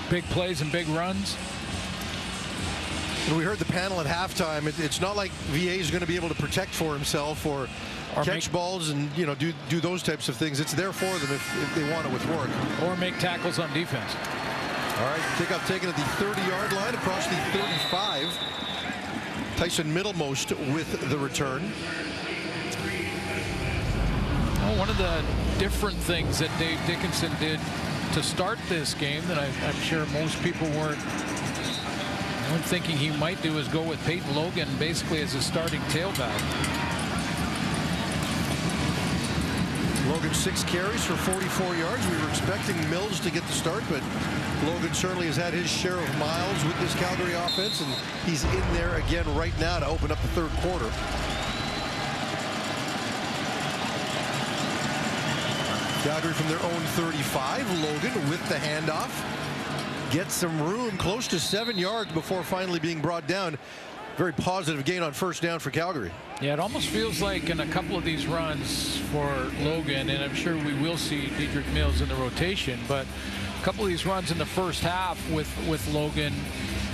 big plays and big runs. We heard the panel at halftime. It's not like VA is going to be able to protect for himself or catch balls and, you know, do those types of things. It's there for them if they want it with work. Or make tackles on defense. All right, kickoff taken at the 30-yard line across the 35. Tyson Middlemost with the return. Well, one of the different things that Dave Dickinson did to start this game that I'm sure most people weren't thinking he might do is go with Peyton Logan basically as a starting tailback. Logan 6 carries for 44 yards. We were expecting Mills to get the start, but Logan certainly has had his share of miles with this Calgary offense, and he's in there again right now to open up the third quarter. Calgary from their own 35. Logan with the handoff. Gets some room, close to 7 yards before finally being brought down. Very positive gain on first down for Calgary. Yeah, it almost feels like in a couple of these runs for Logan, and I'm sure we will see Dedrick Mills in the rotation, but a couple of these runs in the first half with Logan,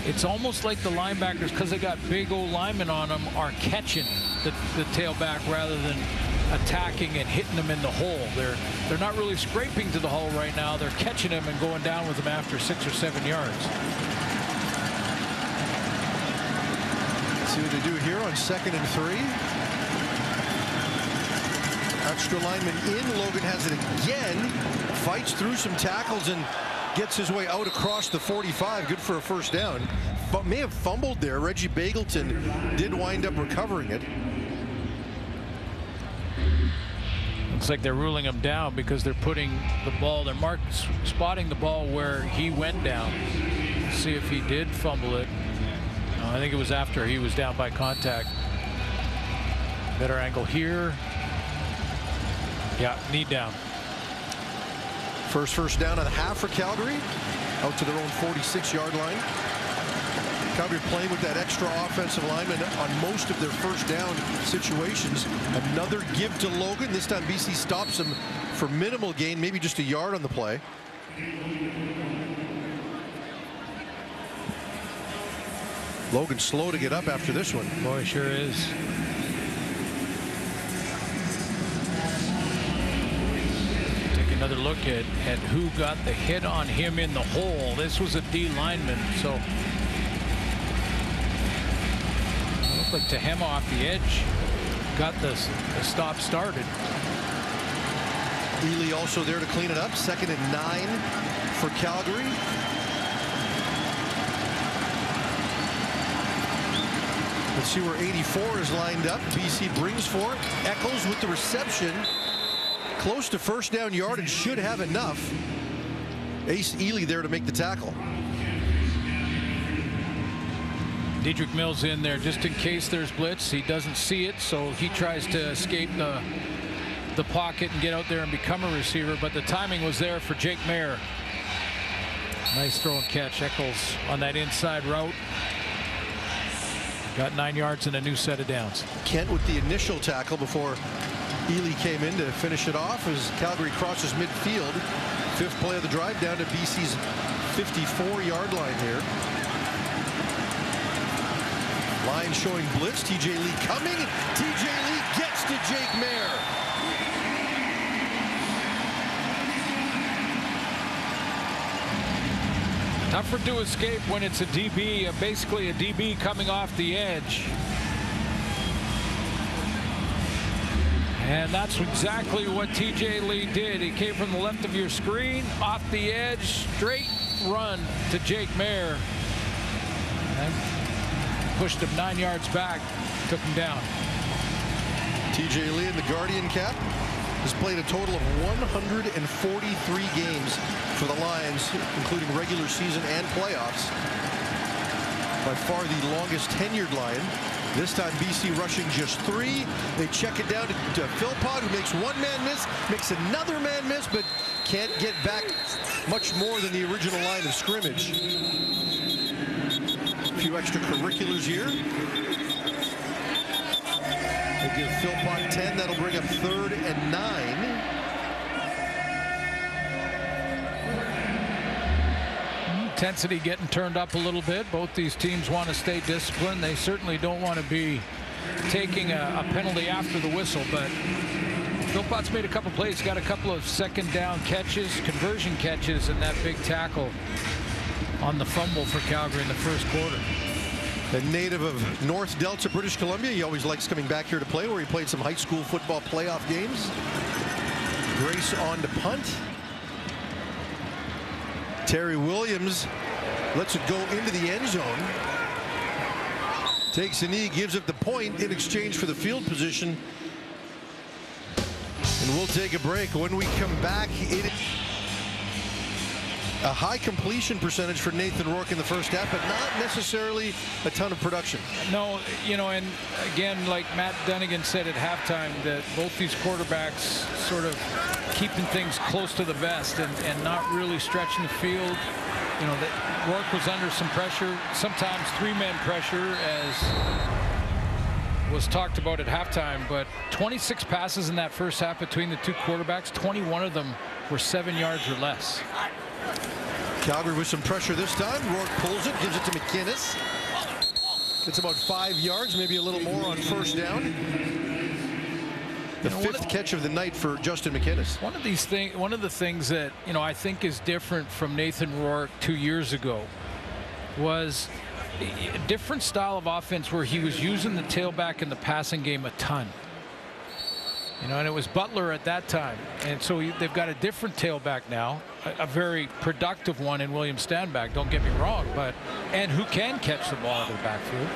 it's almost like the linebackers, because they got big old linemen on them, are catching the tailback rather than attacking and hitting them in the hole. They're not really scraping to the hole right now. They're catching them and going down with them after 6 or 7 yards. See what they do here on 2nd and 3. Extra lineman in. Logan has it again. Fights through some tackles and gets his way out across the 45. Good for a first down. But may have fumbled there. Reggie Bagleton did wind up recovering it. Looks like they're ruling him down because they're putting the ball, they're spotting the ball where he went down. See if he did fumble it. No, I think it was after he was down by contact. Better angle here. Yeah, knee down. First down and a half for Calgary. Out to their own 46-yard line. Calgary playing with that extra offensive lineman on most of their first down situations. Another give to Logan. This time BC stops him for minimal gain, maybe just a yard on the play. Logan slow to get up after this one. Boy, sure is. Take another look at who got the hit on him in the hole. This was a D lineman, so like Tehema off the edge got the stop started. Ely also there to clean it up. 2nd and 9 for Calgary. Let's see where 84 is lined up. BC brings 4. Eccles with the reception. Close to first down yardage, should have enough. Ace Ely there to make the tackle. Dedrick Mills in there just in case there's blitz. He doesn't see it, so he tries to escape the pocket and get out there and become a receiver, but the timing was there for Jake Mayer. Nice throw and catch. Eccles on that inside route. Got 9 yards and a new set of downs. Kent with the initial tackle before Ely came in to finish it off as Calgary crosses midfield. 5th play of the drive down to BC's 54-yard line here. Line showing blitz. TJ Lee coming. TJ Lee gets to Jake Mayer. Tougher to escape when it's a DB, basically a DB coming off the edge. And that's exactly what TJ Lee did. He came from the left of your screen, off the edge, straight run to Jake Mayer. And pushed him 9 yards back, took him down. TJ Lee in the Guardian cap has played a total of 143 games for the Lions, including regular season and playoffs. By far the longest tenured Lion. This time BC rushing just 3. They check it down to Philpott, who makes one man miss, makes another man miss, but can't get back much more than the original line of scrimmage. A few extracurriculars here. They give Philpott 10. That'll bring up 3rd and 9. Intensity getting turned up a little bit. Both these teams want to stay disciplined. They certainly don't want to be taking a penalty after the whistle, but Philpott's made a couple plays, got a couple of 2nd down catches, conversion catches, and that big tackle on the fumble for Calgary in the first quarter. A native of North Delta, British Columbia. He always likes coming back here to play, where he played some high school football playoff games. Grace on to punt. Terry Williams lets it go into the end zone. Takes a knee, gives up the point in exchange for the field position. And we'll take a break. When we come back, a high completion percentage for Nathan Rourke in the first half, but not necessarily a ton of production. No, you know, and again, like Matt Dunnigan said at halftime, that both these quarterbacks sort of keeping things close to the vest and not really stretching the field. You know, that Rourke was under some pressure, sometimes 3-man pressure, as was talked about at halftime, but 26 passes in that first half between the two quarterbacks, 21 of them were 7 yards or less. Calgary with some pressure this time. Rourke pulls it, gives it to McInnes. Gets about 5 yards, maybe a little more on first down. The 5th catch of the night for Justin McInnes. One of the things that, you know, I think is different from Nathan Rourke 2 years ago was a different style of offense where he was using the tailback in the passing game a ton. You know, and it was Butler at that time. And so they've got a different tailback now, a very productive one in William Stanback, don't get me wrong, but and who can catch the ball out of the backfield.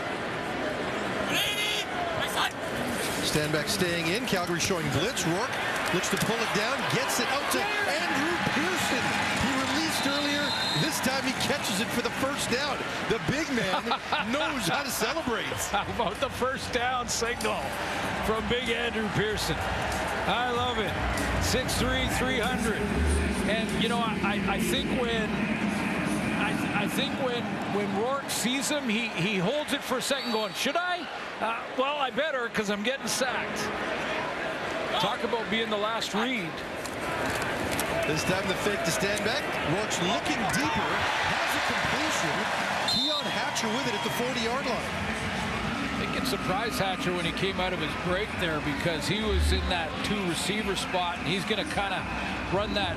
Stanback staying in. Calgary showing blitz. Rourke looks to pull it down, gets it out to Andrew Pearson. He released earlier. This time he catches it for the first down. The big man knows how to celebrate. How about the first down signal from big Andrew Pearson? I love it. 6'3", 300. And you know, I think when Rourke sees him, he holds it for a second, going, should I? Well, I better, because I'm getting sacked. Talk about being the last read. This time the fake to Stanback. Rourke's looking deeper, has a completion. Keon Hatcher with it at the 40-yard line. I think it surprised Hatcher when he came out of his break there, because he was in that 2 receiver spot, and he's going to kind of run that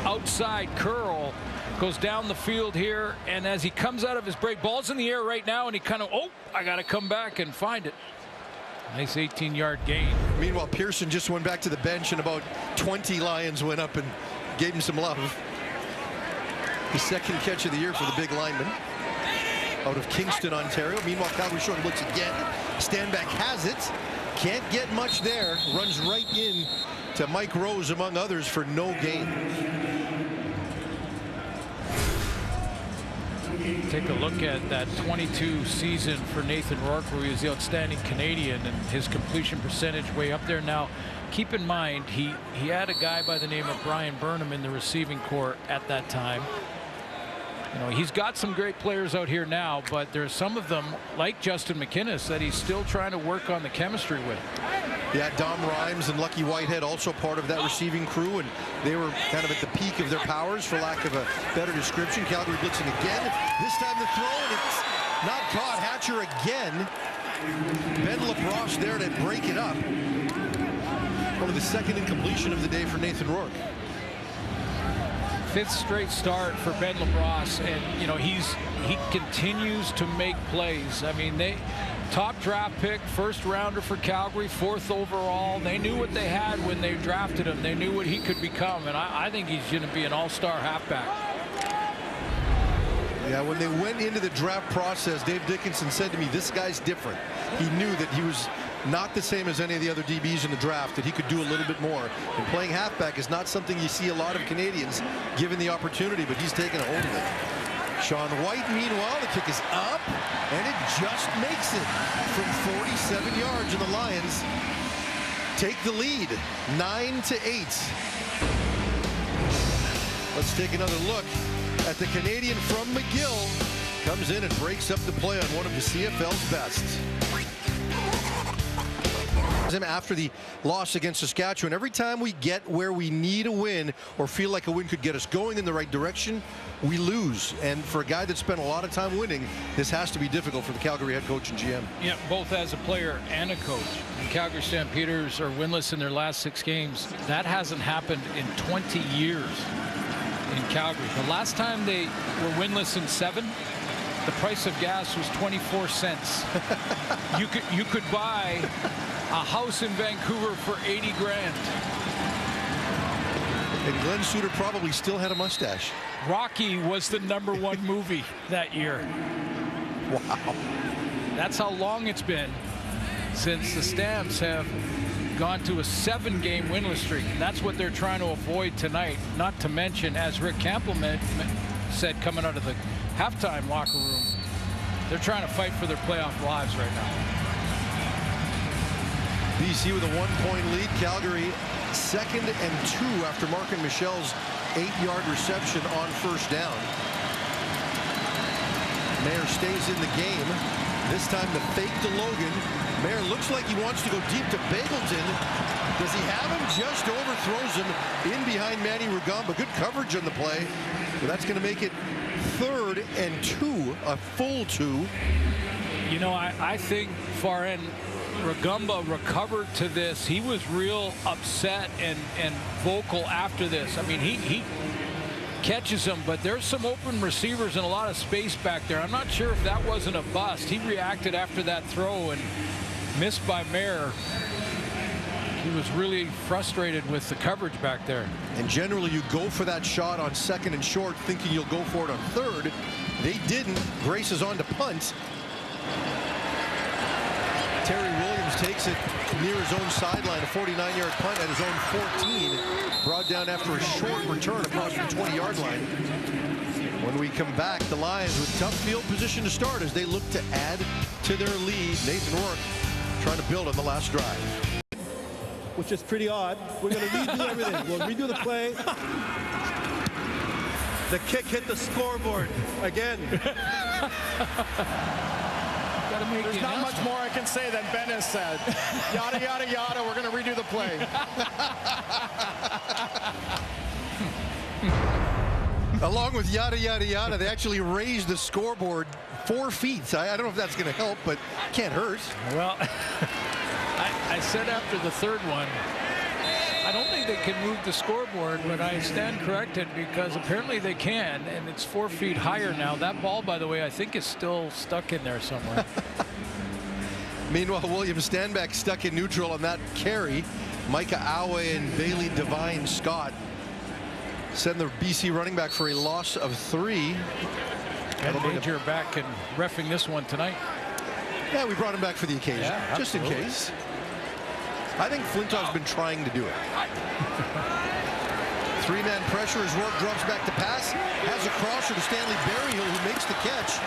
outside curl. Goes down the field here, and as he comes out of his break, ball's in the air right now, and he kind of, I got to come back and find it. Nice 18-yard gain. Meanwhile, Pearson just went back to the bench, and about 20 Lions went up and gave him some love. His second catch of the year for the big lineman out of Kingston, Ontario. Meanwhile, Calgary showing blitz again. Stanback has it. Can't get much there. Runs right in to Mike Rose, among others, for no gain. Take a look at that 22 season for Nathan Rourke, where he was the outstanding Canadian, and his completion percentage way up there. Now, keep in mind, he had a guy by the name of Brian Burnham in the receiving corps at that time. You know, he's got some great players out here now, but there's some of them, like Justin McInnes, that he's still trying to work on the chemistry with. Yeah, Dom Rhymes and Lucky Whitehead also part of that receiving crew, and they were kind of at the peak of their powers, for lack of a better description. Calgary blitzing again. This time the throw, and it's not caught. Hatcher again. Ben LaBrosse there to break it up. Only the second incompletion of the day for Nathan Rourke. 5th straight start for Ben LaBrosse, and you know, he continues to make plays. I mean, top draft pick, first rounder for Calgary, 4th overall. They knew what they had when they drafted him. They knew what he could become, and I think he's going to be an all-star halfback. Yeah, when they went into the draft process, Dave Dickinson said to me, this guy's different. He knew that he was not the same as any of the other DBs in the draft, that he could do a little bit more. And playing halfback is not something you see a lot of Canadians given the opportunity, but he's taken a hold of it. Sean White, meanwhile, the kick is up, and it just makes it from 47 yards, and the Lions take the lead, 9-8. Let's take another look at the Canadian from McGill. Comes in and breaks up the play on one of the CFL's best. After the loss against Saskatchewan, every time we get where we need a win or feel like a win could get us going in the right direction, we lose. And for a guy that spent a lot of time winning, this has to be difficult for the Calgary head coach and GM. Yeah, both as a player and a coach. The Calgary Stampeders are winless in their last 6 games. That hasn't happened in 20 years in Calgary. The last time they were winless in 7, the price of gas was 24 cents. You could buy a house in Vancouver for 80 grand. And Glenn Suter probably still had a mustache. Rocky was the #1 movie that year. Wow. That's how long it's been since the Stamps have gone to a 7-game winless streak. And that's what they're trying to avoid tonight. Not to mention, as Rick Campbell said coming out of the halftime locker room, they're trying to fight for their playoff lives right now. BC with a 1-point lead. Calgary 2nd and 2 after Markin Michel's 8-yard reception on first down. Mayer stays in the game. This time the fake to Logan. Mayer looks like he wants to go deep to Bagleton. Does he have him? Just overthrows him in behind Manny Rugamba. Good coverage on the play. But that's going to make it 3rd and 2, a full 2. You know, I think far end Rugamba recovered to this. He was real upset and vocal after this. I mean, he catches him, but there's some open receivers and a lot of space back there. I'm not sure if that wasn't a bust. He reacted after that throw and missed by Mayer. He was really frustrated with the coverage back there. And generally you go for that shot on second and short thinking you'll go for it on third. They didn't. Grace is on to punt. Terry Williams takes it near his own sideline, a 49-yard punt at his own 14, brought down after a short return across the 20-yard line. When we come back, the Lions with tough field position to start as they look to add to their lead. Nathan Rourke trying to build on the last drive. Which is pretty odd. We're going to redo everything. We'll redo the play. The kick hit the scoreboard again. There's not much more I can say than Ben has said. Yada, yada, yada. We're going to redo the play. Along with yada, yada, yada, they actually raised the scoreboard 4 feet. I don't know if that's going to help, but can't hurt. Well, I said after the third one, I don't think they can move the scoreboard, but I stand corrected because apparently they can, and it's 4 feet higher now. That ball, by the way, I think is still stuck in there somewhere. Meanwhile, William Stanback stuck in neutral on that carry. Micah Awe and Bailey Devine Scott send the BC running back for a loss of 3. And Major back and reffing this one tonight. Yeah, we brought him back for the occasion, just in case. I think Flintoff's been trying to do it. 3-man pressure as Rourke drops back to pass. Has a crosser to Stanley Berryhill, who makes the catch.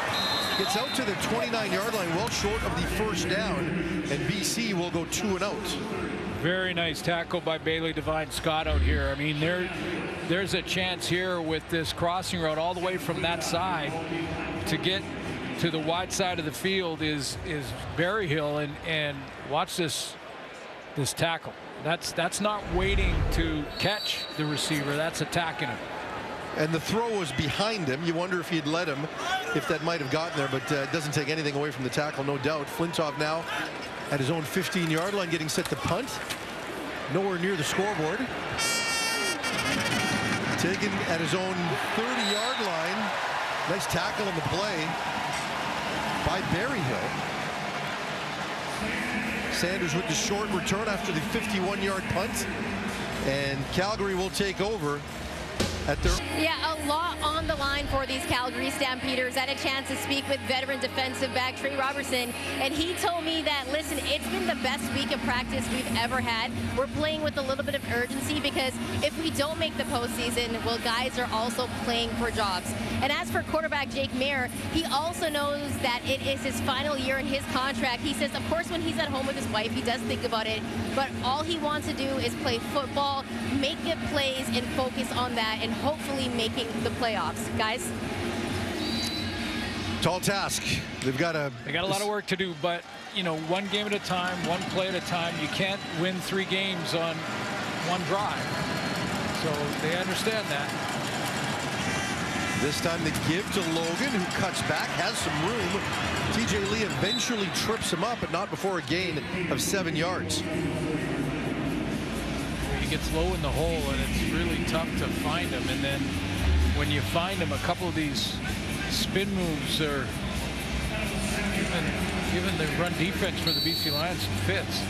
Gets out to the 29-yard line, well short of the first down. And BC will go 2 and out. Very nice tackle by Bailey Devine Scott out here. I mean, there's a chance here with this crossing route all the way from that side to get to the wide side of the field is Berryhill, and watch this tackle. That's not waiting to catch the receiver. That's attacking him. And the throw was behind him. You wonder if he'd let him, if that might have gotten there, but it doesn't take anything away from the tackle, no doubt. Flintoff now at his own 15-yard line, getting set to punt. Nowhere near the scoreboard. Taken at his own 30-yard line. Nice tackle on the play by Berryhill. Sanders with the short return after the 51-yard punt. And Calgary will take over at their... Yeah, a lot on the line for these Calgary Stampeders. I had a chance to speak with veteran defensive back Trey Robertson, and he told me that, listen, it's been the best week of practice we've ever had. We're playing with a little bit of urgency because if we don't make the postseason, well, guys are also playing for jobs. And as for quarterback Jake Mayer, he also knows that it is his final year in his contract. He says, of course, when he's at home with his wife, he does think about it, but all he wants to do is play football, make good plays, and focus on that, and hopefully making the playoffs. Guys? Tall task. They got a lot of work to do, but, you know, one game at a time, one play at a time. You can't win 3 games on one drive. So they understand that. This time they give to Logan, who cuts back, has some room. TJ Lee eventually trips him up, but not before a gain of 7 yards. He gets low in the hole, and it's really tough to find him. And then when you find him, a couple of these spin moves are giving the run defense for the BC Lions some fits.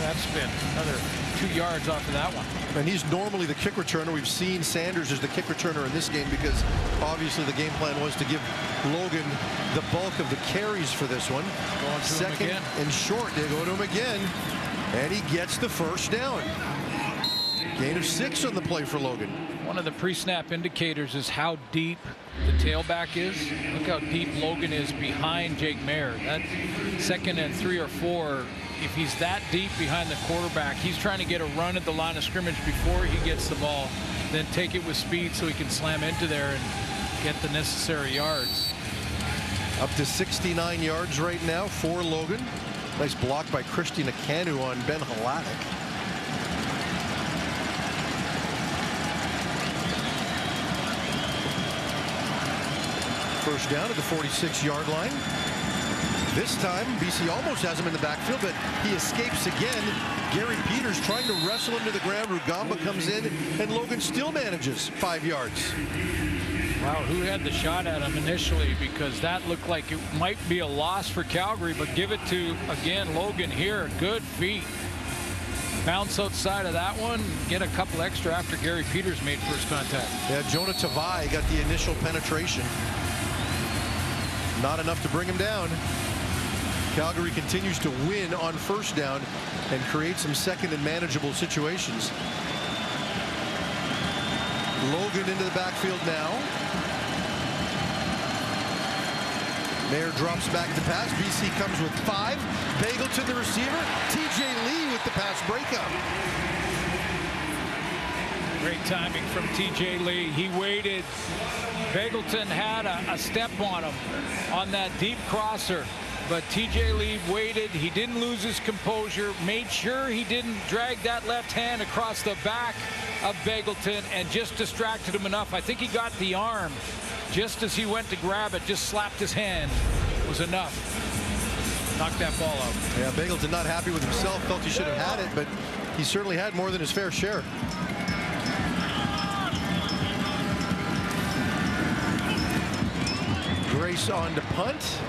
That spin, another 2 yards off of that one. And he's normally the kick returner. We've seen Sanders as the kick returner in this game because obviously the game plan was to give Logan the bulk of the carries for this one. Going to Second him again. and short. They go to him again. And he gets the first down. Gain of 6 on the play for Logan. One of the pre-snap indicators is how deep the tailback is. Look how deep Logan is behind Jake Mayer. That 2nd and 3 or 4, if he's that deep behind the quarterback, he's trying to get a run at the line of scrimmage before he gets the ball, then take it with speed so he can slam into there and get the necessary yards. Up to 69 yards right now for Logan. Nice block by Christina Canu on Ben Halatic. First down at the 46-yard line. This time, BC almost has him in the backfield, but he escapes again. Gary Peters trying to wrestle him to the ground. Rugamba comes in, and Logan still manages 5 yards. Wow, who had the shot at him initially? Because that looked like it might be a loss for Calgary, but give it to, again, Logan here. Good feet. Bounce outside of that one, get a couple extra after Gary Peters made first contact. Yeah, Jonah Tavai got the initial penetration. Not enough to bring him down. Calgary continues to win on first down and create some second and manageable situations. Logan into the backfield now. Mayer drops back to pass. BC comes with 5. Bagleton the receiver. TJ Lee with the pass breakup. Great timing from TJ Lee. He waited. Bagleton had a step on him on that deep crosser, but TJ Lee waited. He didn't lose his composure, made sure he didn't drag that left hand across the back of Bagleton and just distracted him enough. I think he got the arm just as he went to grab it, just slapped his hand. It was enough. Knocked that ball out. Yeah, Bagleton not happy with himself, felt he should have had it, but he certainly had more than his fair share. Grace on to punt.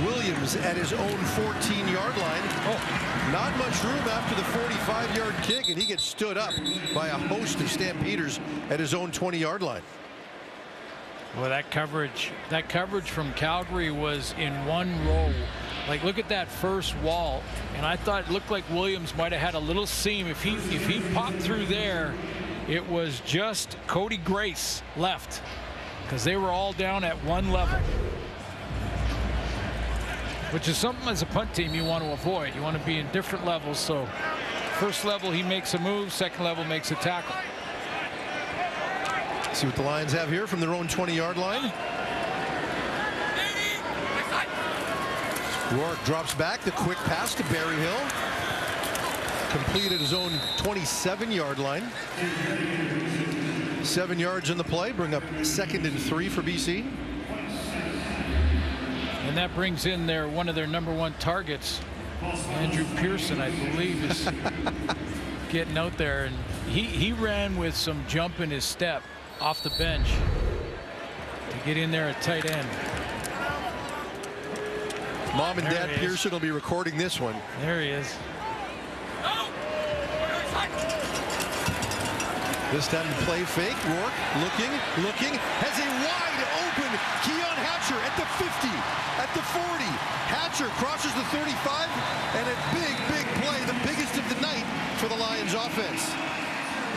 Williams at his own 14-yard line. Oh, not much room after the 45-yard kick, and he gets stood up by a host of Stampeders at his own 20-yard line. Well, that coverage from Calgary was in one row. Like, look at that first wall, and I thought it looked like Williams might have had a little seam. If he popped through there, it was just Cody Grace left, because they were all down at one level, which is something as a punt team you want to avoid. You want to be in different levels. So first level he makes a move, second level makes a tackle. See what the Lions have here from their own 20-yard line. Rourke drops back, the quick pass to Berryhill. Complete at his own 27-yard line. 7 yards in the play, bring up 2nd and 3 for BC. And that brings in one of their #1 targets, Andrew Pearson, I believe, is getting out there, and he ran with some jump in his step off the bench to get in there at tight end. Mom and Dad Pearson will be recording this one. There he is. This time the play fake. Rourke looking, has a wide open Keon Hatcher at the 50, at the 40. Hatcher crosses the 35, and a big play, the biggest of the night for the Lions offense.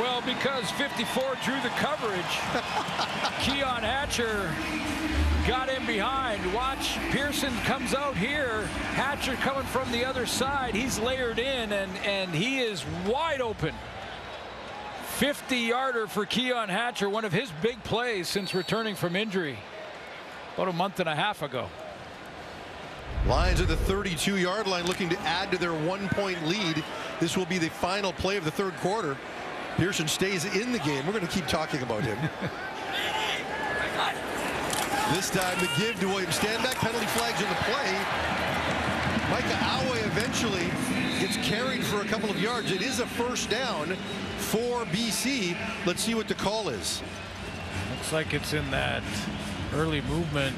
Well, because 54 drew the coverage, Keon Hatcher got in behind. Watch, Pearson comes out here. Hatcher coming from the other side. He's layered in, and he is wide open. 50-yarder for Keon Hatcher, one of his big plays since returning from injury about a month and a half ago. Lions at the 32-yard line looking to add to their 1-point lead. This will be the final play of the third quarter. Pearson stays in the game. We're going to keep talking about him. This time the give to Williams. Stand back, penalty flags in the play. Micah Awe eventually gets carried for a couple of yards. It is a first down for BC. Let's see what the call is. Looks like it's in that early movement.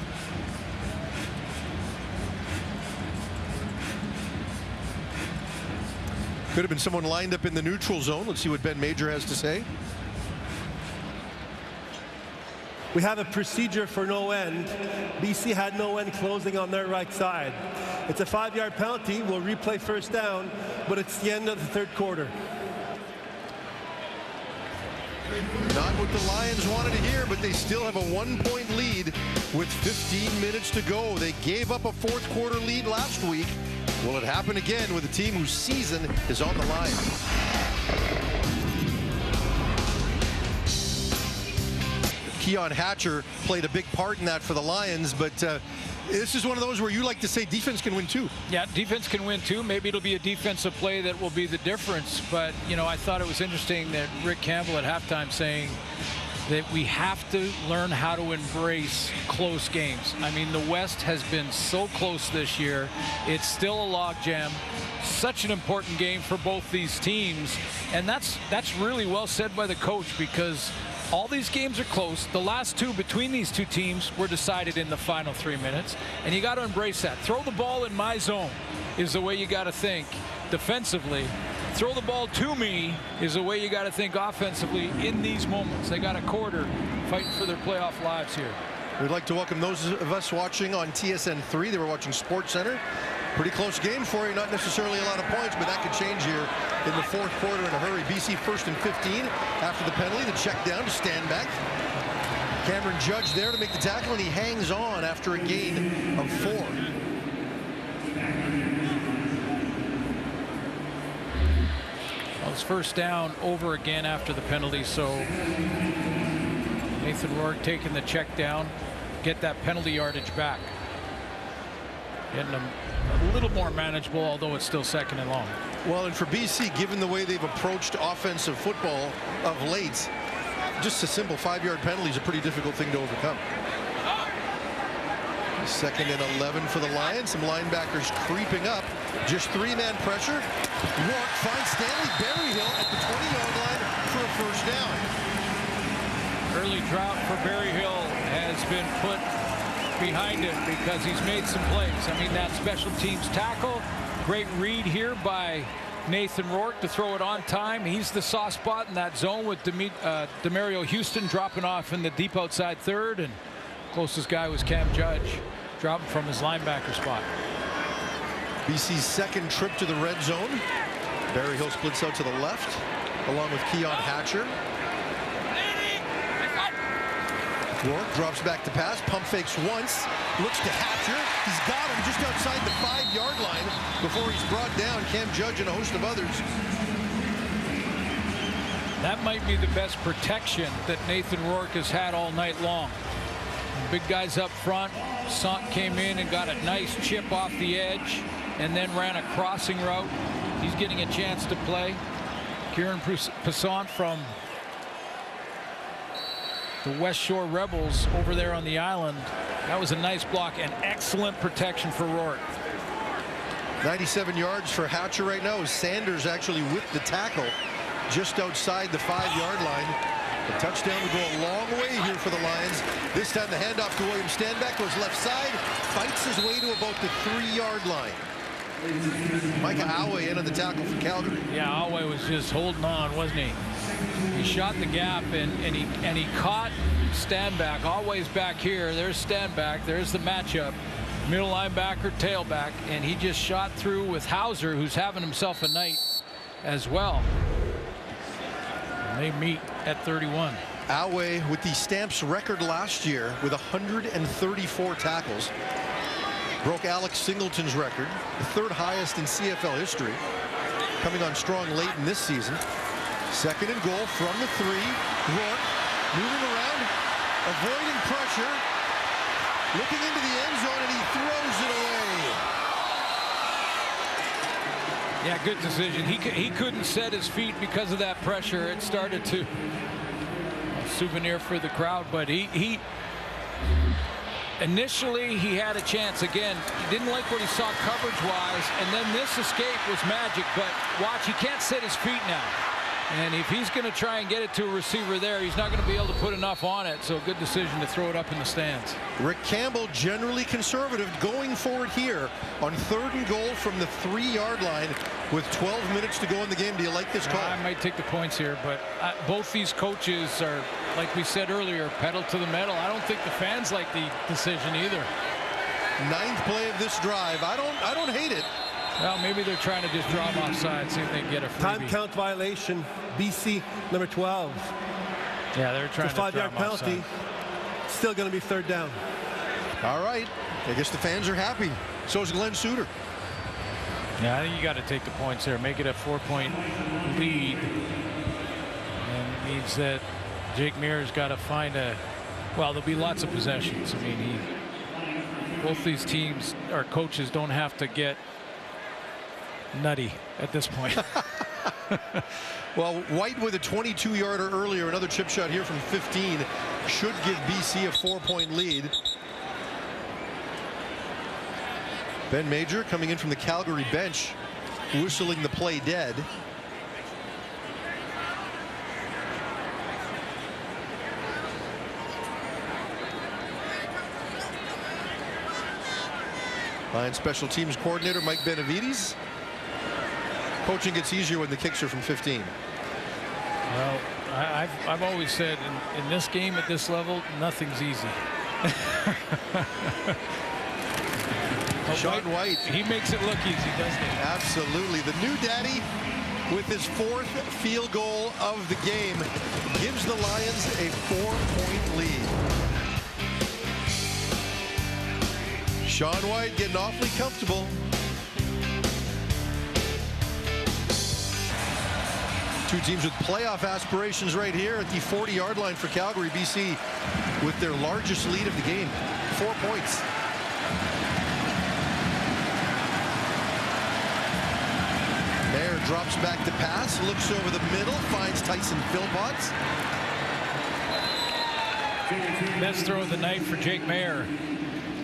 Could have been someone lined up in the neutral zone. Let's see what Ben Major has to say. We have a procedure for no end. BC had no end closing on their right side. It's a 5-yard penalty. We'll replay first down, but it's the end of the third quarter. Not what the Lions wanted to hear, but they still have a 1-point lead with 15 minutes to go. They gave up a fourth quarter lead last week. Will it happen again with a team whose season is on the line? Keon Hatcher played a big part in that for the Lions, but this is one of those where you like to say defense can win too. Yeah, defense can win too. Maybe it'll be a defensive play that will be the difference. But, you know, I thought it was interesting that Rick Campbell at halftime saying that we have to learn how to embrace close games. I mean, the West has been so close this year. It's still a logjam. Such an important game for both these teams. And that's really well said by the coach, because all these games are close. The last two between these two teams were decided in the final 3 minutes, and you got to embrace that. Throw the ball in my zone is the way you got to think defensively, throw the ball to me is the way you got to think offensively in these moments. They got a quarter fighting for their playoff lives here. We'd like to welcome those of us watching on TSN3. They were watching SportsCenter. Pretty close game for you. Not necessarily a lot of points, but that could change here in the fourth quarter in a hurry. BC first and 15 after the penalty. The check down to stand back. Cameron Judge there to make the tackle, and he hangs on after a gain of 4. Well, it's first down over again after the penalty, so Nathan Rourke taking the check down, get that penalty yardage back. Getting them a little more manageable, although it's still second and long. Well, and for BC, given the way they've approached offensive football of late, just a simple 5-yard penalty is a pretty difficult thing to overcome. Second and 11 for the Lions. Some linebackers creeping up. Just 3-man pressure. Rourke finds Stanley Berryhill at the 20-yard line for a first down. Early drought for Berryhill has been put behind him because he's made some plays. I mean, that special teams tackle, great read here by Nathan Rourke to throw it on time. He's the soft spot in that zone with Demario Houston dropping off in the deep outside third, and closest guy was Cam Judge dropping from his linebacker spot. BC's second trip to the red zone. Berryhill splits out to the left along with Keon Hatcher. Rourke drops back to pass, pump fakes once, looks to Hatcher. He's got him just outside the 5-yard line before he's brought down. Cam Judge and a host of others. That might be the best protection that Nathan Rourke has had all night long. Big guys up front. Sant came in and got a nice chip off the edge and then ran a crossing route. He's getting a chance to play. Kieran Passant from the West Shore Rebels over there on the island. That was a nice block and excellent protection for Rourke. 97 yards for Hatcher right now as Sanders actually with the tackle just outside the 5-yard line. The touchdown would go a long way here for the Lions. This time the handoff to William Stanback goes left side, fights his way to about the 3-yard line. Micah Awe in on the tackle for Calgary. Yeah, Awe was just holding on, wasn't he? He shot the gap and he caught Stanback. Always back here. There's Stanback. There's the matchup. Middle linebacker, tailback, and he just shot through with Hauser, who's having himself a night as well. And they meet at 31. Awe with the Stamps record last year with 134 tackles. Broke Alex Singleton's record, the 3rd highest in CFL history. Coming on strong late in this season. Second and goal from the 3. Rourke moving around, avoiding pressure, looking into the end zone, and he throws it away. Yeah, good decision. He couldn't set his feet because of that pressure. It started to souvenir for the crowd, but he initially he had a chance. Again, he didn't like what he saw coverage-wise, and then this escape was magic. But watch, he can't set his feet now. And if he's going to try and get it to a receiver there, he's not going to be able to put enough on it. So good decision to throw it up in the stands. Rick Campbell generally conservative going forward here on 3rd and goal from the 3-yard line with 12 minutes to go in the game. Do you like this call? I might take the points here, but both these coaches are, like we said earlier, pedal to the metal. I don't think the fans like the decision either. 9th play of this drive. I don't hate it. Well, maybe they're trying to just draw him offside, see if they can get a freebie. Time count violation. BC number 12. Yeah, they're trying to draw him 5-yard penalty. offside. Still going to be 3rd down. All right. I guess the fans are happy. So is Glenn Suter. Yeah, I think you got to take the points there. Make it a 4-point lead. And it means that Jake Mears got to find a. Well, there'll be lots of possessions. I mean, both these teams or coaches don't have to get nutty at this point. Well, White with a 22-yarder earlier, another chip shot here from 15 should give BC a 4-point lead. Ben Major coming in from the Calgary bench, whistling the play dead. Lions special teams coordinator Mike Benavides. Coaching gets easier when the kicks are from 15. Well, I've always said in this game at this level, nothing's easy. Sean White. He makes it look easy, doesn't he? Absolutely. The new daddy with his 4th field goal of the game gives the Lions a 4-point lead. Sean White getting awfully comfortable. Two teams with playoff aspirations right here at the 40-yard line for Calgary. BC with their largest lead of the game, 4 points. Mayer drops back to pass, looks over the middle, finds Tyson Philpott. Best throw of the night for Jake Mayer.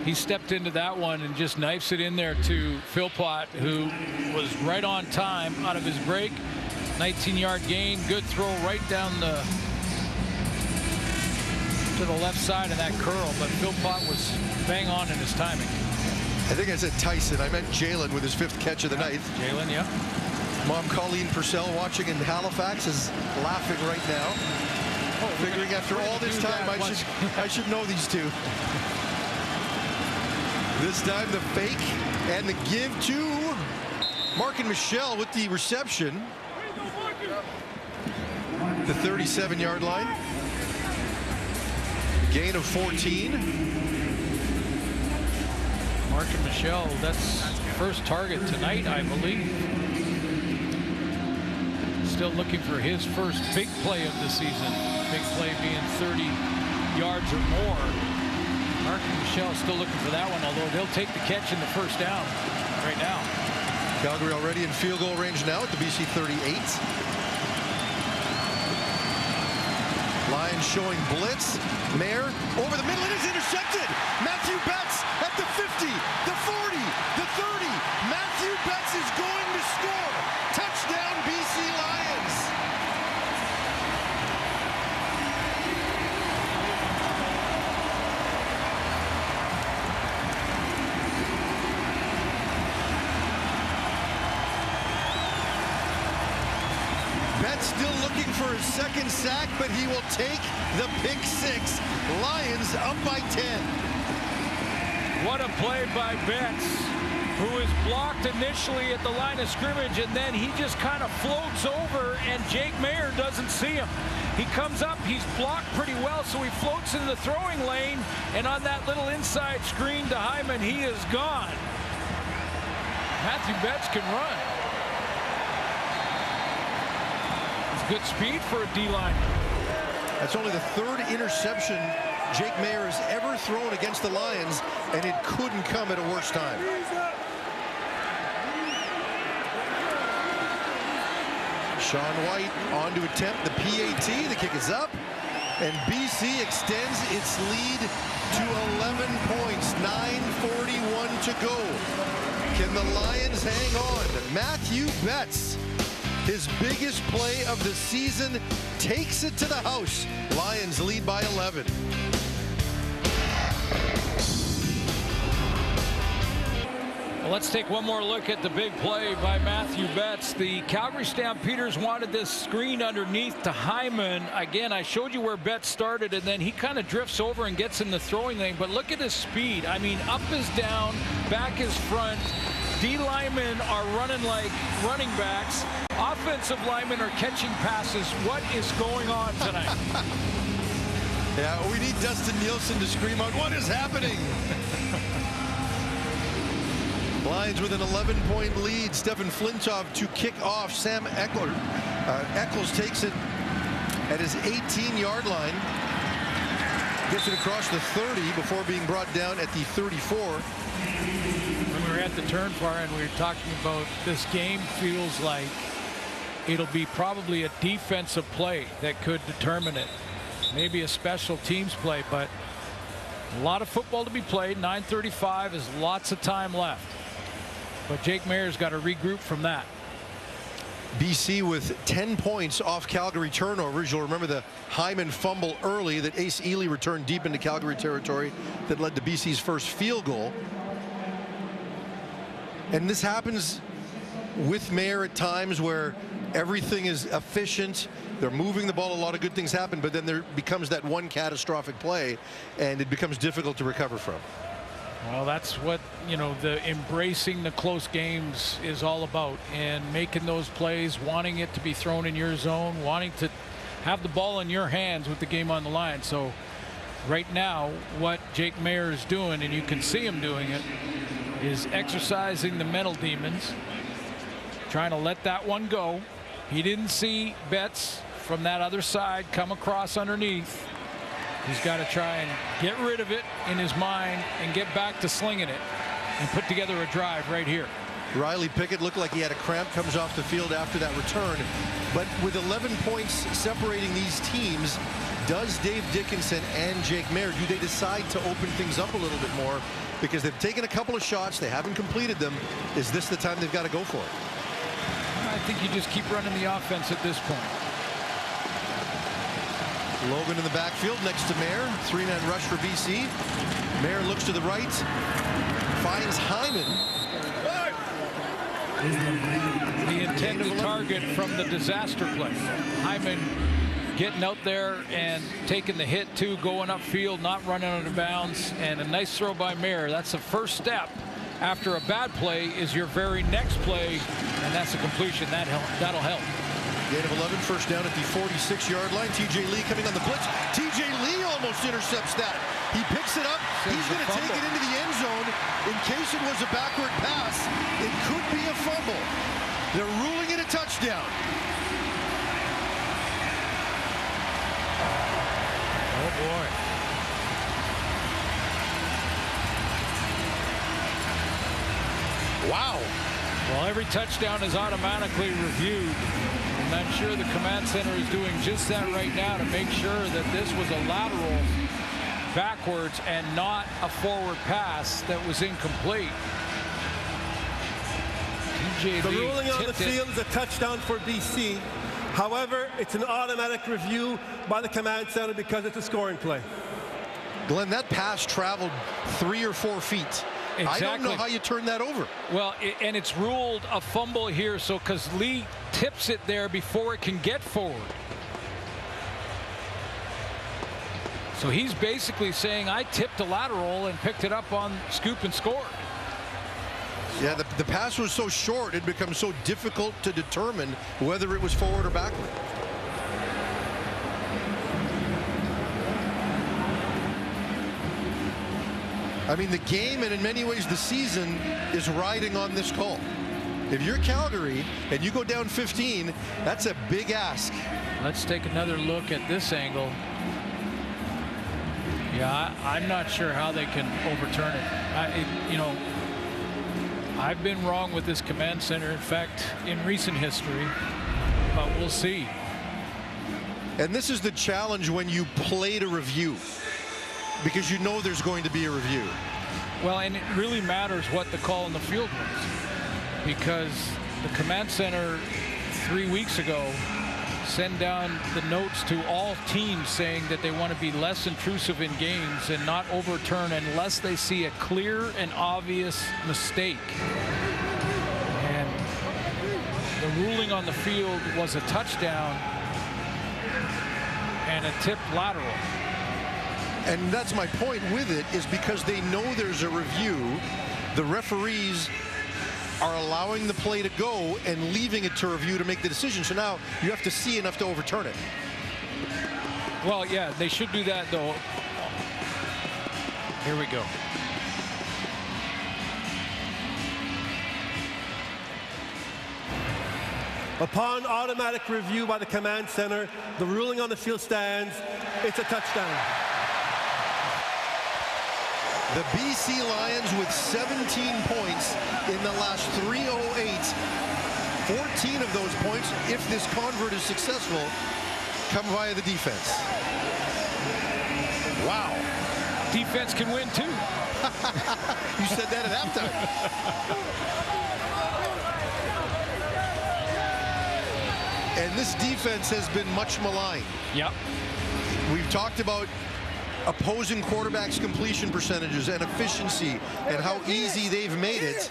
He stepped into that one and just knifes it in there to Philpott, who was right on time out of his break. 19-yard gain, good throw right down to the left side of that curl, but Philpott was bang on in his timing. I think I said Tyson. I meant Jalen with his 5th catch of the night. Jalen, yeah. Mom Colleen Purcell watching in Halifax is laughing right now. Figuring after all this time I should know these two. This time the fake and the give to Mark and Michelle with the reception. The 37-yard line. Gain of 14. Mark and Michelle, that's first target tonight, I believe. Still looking for his first big play of the season. Big play being 30 yards or more. Mark and Michelle still looking for that one, although they'll take the catch in the first down right now. Calgary already in field goal range now at the BC 38. Lions showing blitz. Mayer over the middle. It is intercepted. Matthew Betts at the 50, the 40, the 30. Matthew Betts is going to score. Touchdown, BC Lions. Betts still looking for his 2nd sack, but he will take the pick 6. Lions up by 10. What a play by Betts, who is blocked initially at the line of scrimmage, and then he just kind of floats over, and Jake Mayer doesn't see him. He comes up, he's blocked pretty well, so he floats in the throwing lane, and on that little inside screen to Hyman, he is gone. Matthew Betts can run. Good speed for a D-line. That's only the 3rd interception Jake Mayer has ever thrown against the Lions, and it couldn't come at a worse time. Sean White on to attempt the PAT. The kick is up, and BC extends its lead to 11 points. 9:41 to go. Can the Lions hang on? Matthew Betts, his biggest play of the season, takes it to the house. Lions lead by 11. Well, let's take one more look at the big play by Matthew Betts. The Calgary Stampeders wanted this screen underneath to Hyman. Again, I showed you where Betts started, and then he kind of drifts over and gets in the throwing lane. But look at his speed. I mean, up is down, back is front. D linemen are running like running backs. Offensive linemen are catching passes. What is going on tonight? Yeah, we need Dustin Nielsen to scream out, what is happening? Lions with an 11-point lead. Stefan Flintoff to kick off. Sam Eccles takes it at his 18-yard line. Gets it across the 30 before being brought down at the 34. When we were at the turn far and we were talking about this game, feels like it'll be probably a defensive play that could determine it. Maybe a special teams play, but a lot of football to be played. 9:35 is lots of time left. But Jake Mayer's got to regroup from that. BC with 10 points off Calgary turnovers. You'll remember the Hyman fumble early that Ace Ely returned deep into Calgary territory that led to BC's first field goal. And this happens with Mayer at times where everything is efficient. They're moving the ball. A lot of good things happen, but then there becomes that one catastrophic play, and it becomes difficult to recover from. Well, that's what, the embracing the close games is all about, and making those plays, wanting it to be thrown in your zone, wanting to have the ball in your hands with the game on the line. So right now, what Jake Mayer is doing, and you can see him doing it, is exercising the mental demons, trying to let that one go. He didn't see Betts from that other side come across underneath. He's got to try and get rid of it in his mind and get back to slinging it and put together a drive right here. Riley Pickett looked like he had a cramp, comes off the field after that return. But with 11 points separating these teams, does Dave Dickinson and Jake Mayer, do they decide to open things up a little bit more? Because they've taken a couple of shots, they haven't completed them. Is this the time they've got to go for it? I think you just keep running the offense at this point. Logan in the backfield next to Mayer. Three-man rush for BC. Mayer looks to the right, finds Hyman. The intended target from the disaster play. Hyman getting out there and taking the hit too, going upfield, not running out of bounds, and a nice throw by Mayer. That's the first step. After a bad play is your very next play, and that's a completion. That'll help. Gain of 11, first down at the 46-yard line. TJ Lee coming on the blitz. TJ Lee almost intercepts that. He picks it up. He's going to take it into the end zone. In case it was a backward pass, it could be a fumble. They're ruling it a touchdown. Oh, boy. Wow. Well, every touchdown is automatically reviewed. And I'm sure the command center is doing just that right now to make sure that this was a lateral backwards and not a forward pass that was incomplete. The ruling on the field is a touchdown for BC. However, it's an automatic review by the command center because it's a scoring play. Glenn, that pass traveled 3 or 4 feet. Exactly. I don't know how you turn that over. Well, and it's ruled a fumble here, so because Lee tips it there before it can get forward. So he's basically saying, I tipped a lateral and picked it up on scoop and scored. Yeah, the pass was so short, it becomes so difficult to determine whether it was forward or backward. I mean, the game and in many ways the season is riding on this call. If you're Calgary and you go down 15, that's a big ask. Let's take another look at this angle. Yeah, I'm not sure how they can overturn it. I've been wrong with this command center, in fact, in recent history, but we'll see. And this is the challenge when you play to review, because you know there's going to be a review. Well, and it really matters what the call in the field was, because the command center 3 weeks ago sent down the notes to all teams saying that they want to be less intrusive in games and not overturn unless they see a clear and obvious mistake. And the ruling on the field was a touchdown and a tipped lateral. And that's my point with it, is because they know there's a review, the referees are allowing the play to go and leaving it to review to make the decision. So now you have to see enough to overturn it. Well, yeah, they should do that, though. Here we go. Upon automatic review by the command center, the ruling on the field stands. It's a touchdown. The BC Lions with 17 points in the last 3:08. 14 of those points, if this convert is successful, come via the defense. Wow. Defense can win, too. You said that at halftime. And this defense has been much maligned. Yep. We've talked about opposing quarterbacks' completion percentages and efficiency and how easy they've made it.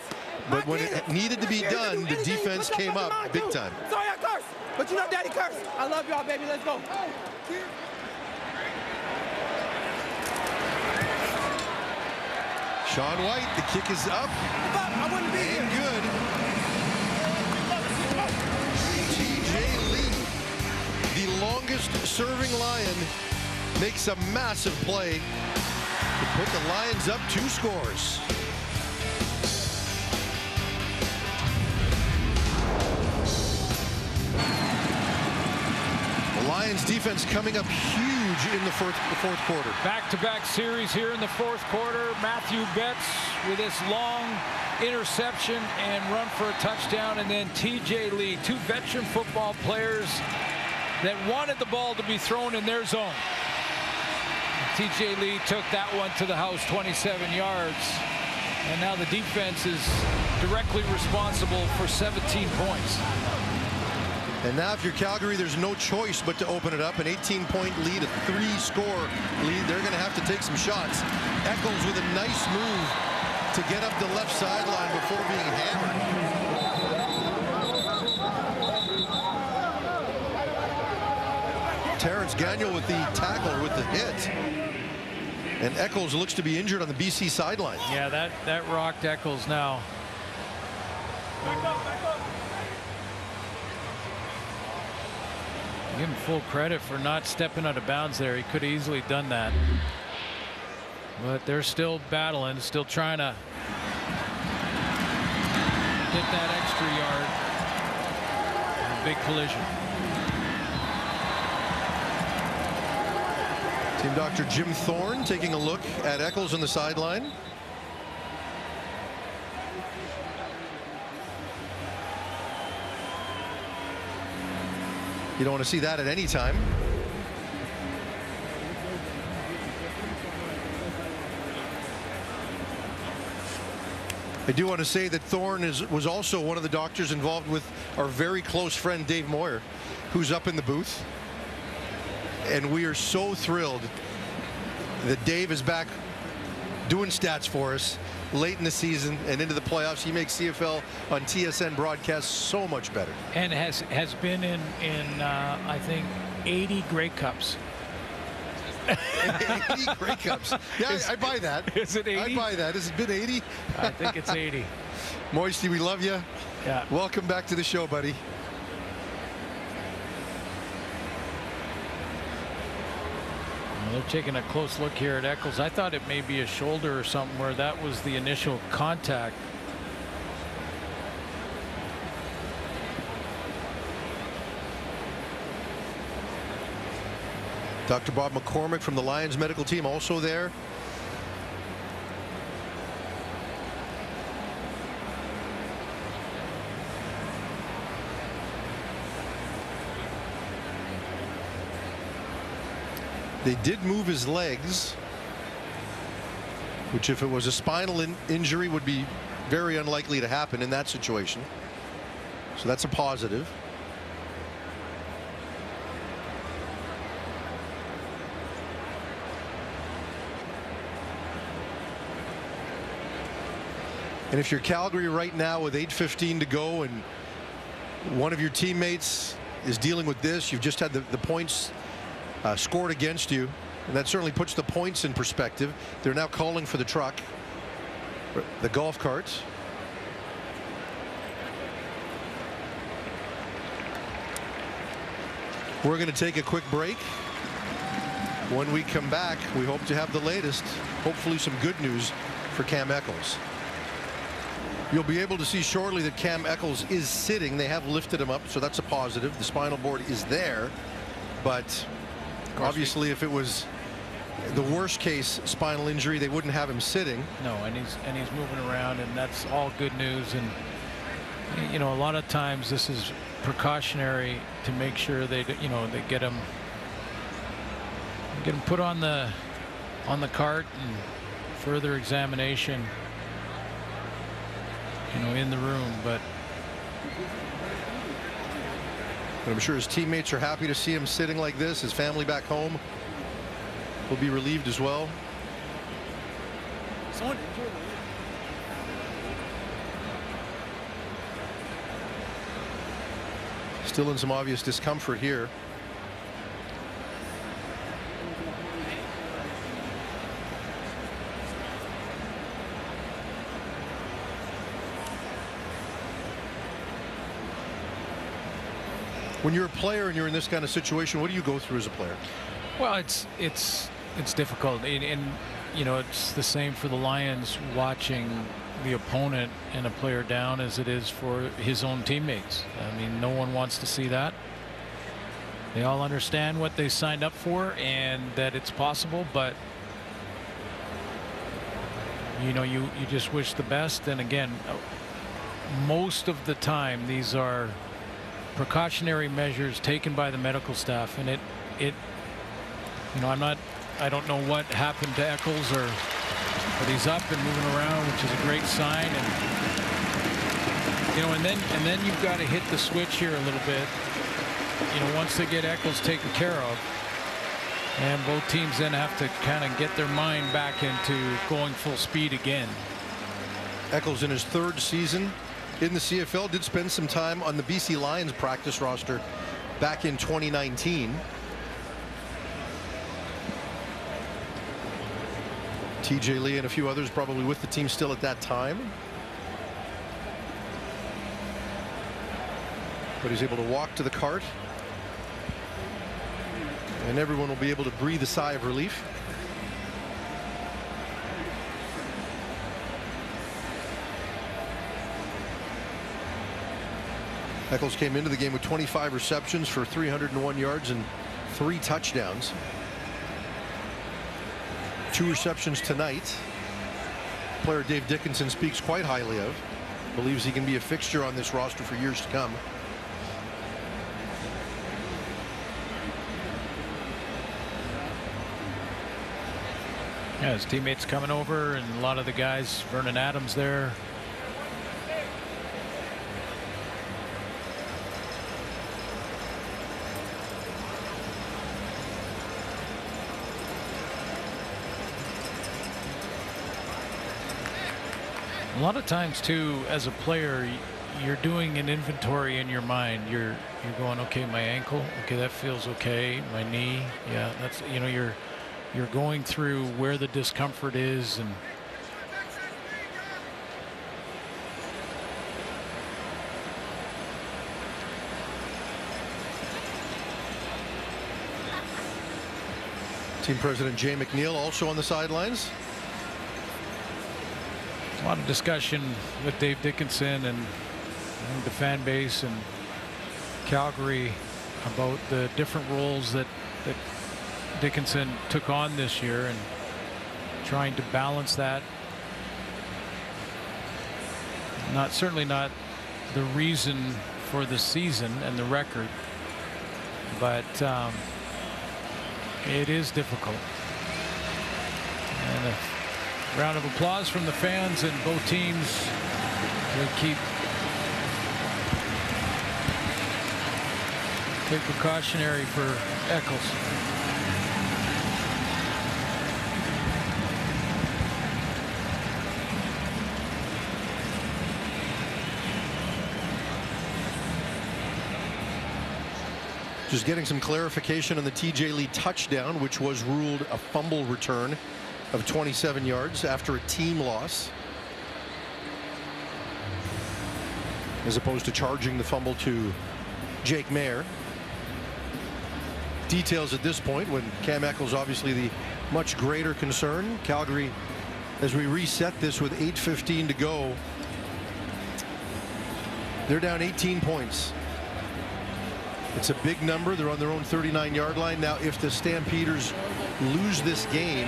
But when it needed to be done, the defense came up big time. Sorry I cursed, but you know Daddy cursed. I love y'all, baby. Let's go. Sean White, the kick is up. I wouldn't be and good. TJ Lee, the longest serving Lion, makes a massive play to put the Lions up 2 scores. The Lions defense coming up huge in the fourth quarter. Back-to-back series here in the fourth quarter. Matthew Betts with this long interception and run for a touchdown, and then TJ Lee, 2 veteran football players that wanted the ball to be thrown in their zone. TJ Lee took that one to the house, 27 yards, and now the defense is directly responsible for 17 points. And now if you're Calgary, there's no choice but to open it up. An 18-point lead, a 3-score lead. They're going to have to take some shots. Eccles with a nice move to get up the left sideline before being hammered. Terrence Gagnon with the tackle, with the hit. And Eccles looks to be injured on the BC sideline. Yeah, that rocked Eccles now. Give him full credit for not stepping out of bounds there. He could have easily done that. But they're still battling, still trying to get that extra yard. Big collision. Team Dr. Jim Thorne taking a look at Eccles on the sideline. You don't want to see that at any time. I do want to say that Thorne was also one of the doctors involved with our very close friend Dave Moyer, who's up in the booth. And we are so thrilled that Dave is back doing stats for us late in the season and into the playoffs. He makes CFL on TSN broadcasts so much better. And has been in I think 80 Grey Cups. 80 Grey Cups. Yeah, I buy that. Is it 80? I buy that. Has it been 80? I think it's 80. Moisty, we love you. Yeah. Welcome back to the show, buddy. They're taking a close look here at Eccles. I thought it may be a shoulder or something where that was the initial contact. Dr. Bob McCormick from the Lions medical team also there. They did move his legs, which if it was a spinal injury would be very unlikely to happen in that situation. So that's a positive. And if you're Calgary right now with 8:15 to go and one of your teammates is dealing with this, you've just had the points scored against you, and that certainly puts the points in perspective. They're now calling for the truck, the golf cart. We're going to take a quick break. When we come back, we hope to have the latest, hopefully some good news for Cam Eccles. You'll be able to see shortly that Cam Eccles is sitting. They have lifted him up, so that's a positive. The spinal board is there, but obviously if it was the worst case spinal injury, they wouldn't have him sitting. No, and he's moving around, and that's all good news. And you know, a lot of times this is precautionary to make sure they get him put on the cart and further examination, you know, in the room. But I'm sure his teammates are happy to see him sitting like this. His family back home will be relieved as well. Still in some obvious discomfort here. When you're a player and you're in this kind of situation, what do you go through as a player? Well, it's difficult, and you know, it's the same for the Lions watching the opponent and a player down as it is for his own teammates. I mean, no one wants to see that. They all understand what they signed up for and that it's possible, but you know, you just wish the best. And again, most of the time these are precautionary measures taken by the medical staff, and it you know, I don't know what happened to Eccles, but he's up and moving around, which is a great sign. And you know, and then you've got to hit the switch here a little bit. You know, once they get Eccles taken care of, and both teams then have to kind of get their mind back into going full speed again. Eccles in his 3rd season in the CFL did spend some time on the BC Lions practice roster back in 2019. TJ Lee and a few others probably with the team still at that time. But he's able to walk to the cart. And everyone will be able to breathe a sigh of relief. Eccles came into the game with 25 receptions for 301 yards and 3 touchdowns. 2 receptions tonight. Player Dave Dickinson speaks quite highly of. Believes he can be a fixture on this roster for years to come. Yeah, his teammates coming over, and a lot of the guys, Vernon Adams there. A lot of times too, as a player, you're doing an inventory in your mind. You're going, okay, my ankle, okay, that feels okay. My knee, yeah, that's, you know, you're going through where the discomfort is. And team president Jay McNeil also on the sidelines. A lot of discussion with Dave Dickinson and the fan base and Calgary about the different roles that Dickinson took on this year, and trying to balance that. Certainly not the reason for the season and the record, but it is difficult. And a round of applause from the fans and both teams to take precautionary for Eccles. Just getting some clarification on the TJ Lee touchdown, which was ruled a fumble return of 27 yards after a team loss, as opposed to charging the fumble to Jake Mayer. Details at this point, when Cam Eccles obviously the much greater concern. Calgary, as we reset this with 8:15 to go, they're down 18 points. It's a big number. They're on their own 39-yard line. Now, if the Stampeders lose this game,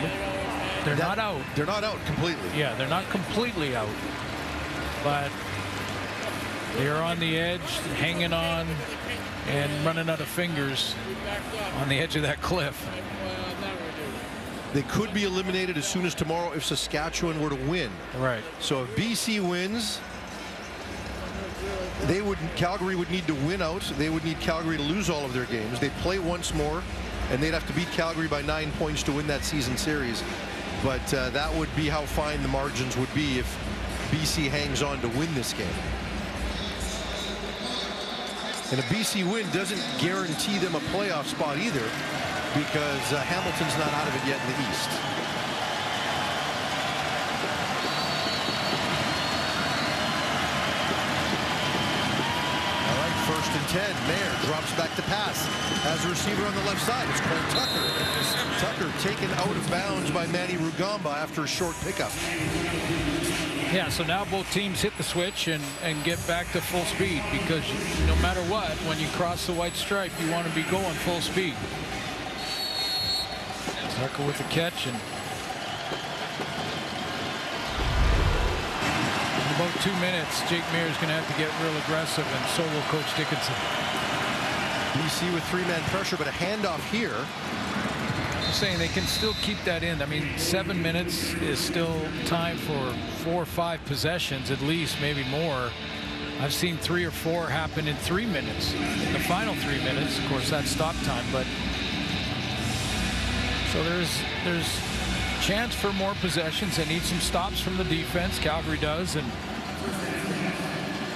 they're not out. They're not out completely. Yeah, they're not completely out, but they're on the edge, hanging on, and running out of fingers on the edge of that cliff. They could be eliminated as soon as tomorrow if Saskatchewan were to win. Right. So if BC wins, Calgary would need to win out. They would need Calgary to lose all of their games. They'd play once more, and they'd have to beat Calgary by 9 points to win that season series. But that would be how fine the margins would be if BC hangs on to win this game. And a BC win doesn't guarantee them a playoff spot either, because Hamilton's not out of it yet in the East. All right, 1st and 10. Mayer drops back to pass. Has a receiver on the left side. It's Cole Tucker. Tucker taken out of bounds by Manny Rugamba after a short pickup. Yeah, so now both teams hit the switch and get back to full speed, because no matter what, when you cross the white stripe, you want to be going full speed. Tucker with the catch, and in about 2 minutes, Jake Mayer is going to have to get real aggressive, and so will Coach Dickinson. BC with 3-man pressure, but a handoff here. I'm saying they can still keep that in. I mean, 7 minutes is still time for 4 or 5 possessions at least, maybe more. I've seen 3 or 4 happen in 3 minutes. In the final 3 minutes, of course, that's stop time. But so there's chance for more possessions. They need some stops from the defense. Calgary does,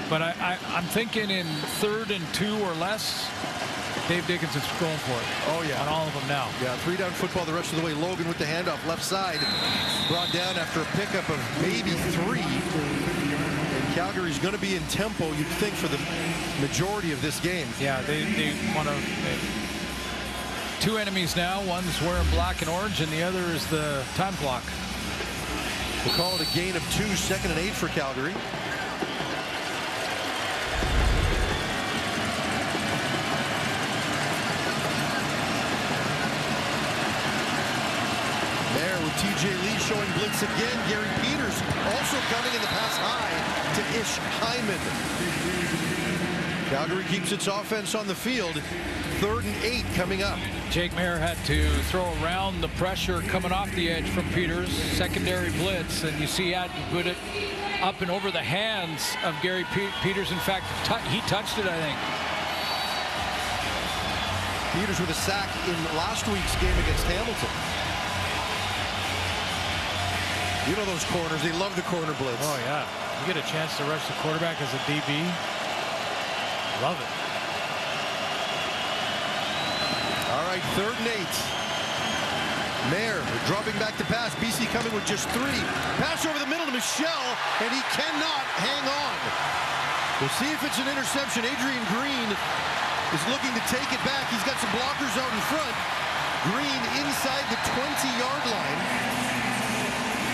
but I'm thinking in 3rd and 2 or less. Dave Dickinson's going for it. Oh, yeah. On all of them now. Yeah, 3-down football the rest of the way. Logan with the handoff left side. Brought down after a pickup of maybe 3. And Calgary's going to be in tempo, you'd think, for the majority of this game. Yeah, they want to. 2 enemies now. One's wearing black and orange, and the other is the time clock. We'll call it a gain of 2, 2nd and 8 for Calgary. TJ Lee showing blitz again. Gary Peters also coming in the pass high to Ish Hyman. Calgary keeps its offense on the field. 3rd and 8 coming up. Jake Mayer had to throw around the pressure coming off the edge from Peters. Secondary blitz, and you see he had to put it up and over the hands of Gary Peters. In fact, he touched it, I think. Peters with a sack in last week's game against Hamilton. You know those corners, they love the corner blitz. Oh, yeah. You get a chance to rush the quarterback as a DB. Love it. All right, 3rd and 8. Mayer dropping back to pass. BC coming with just 3. Pass over the middle to Michelle, and he cannot hang on. We'll see if it's an interception. Adrian Green is looking to take it back. He's got some blockers out in front. Green inside the 20-yard line.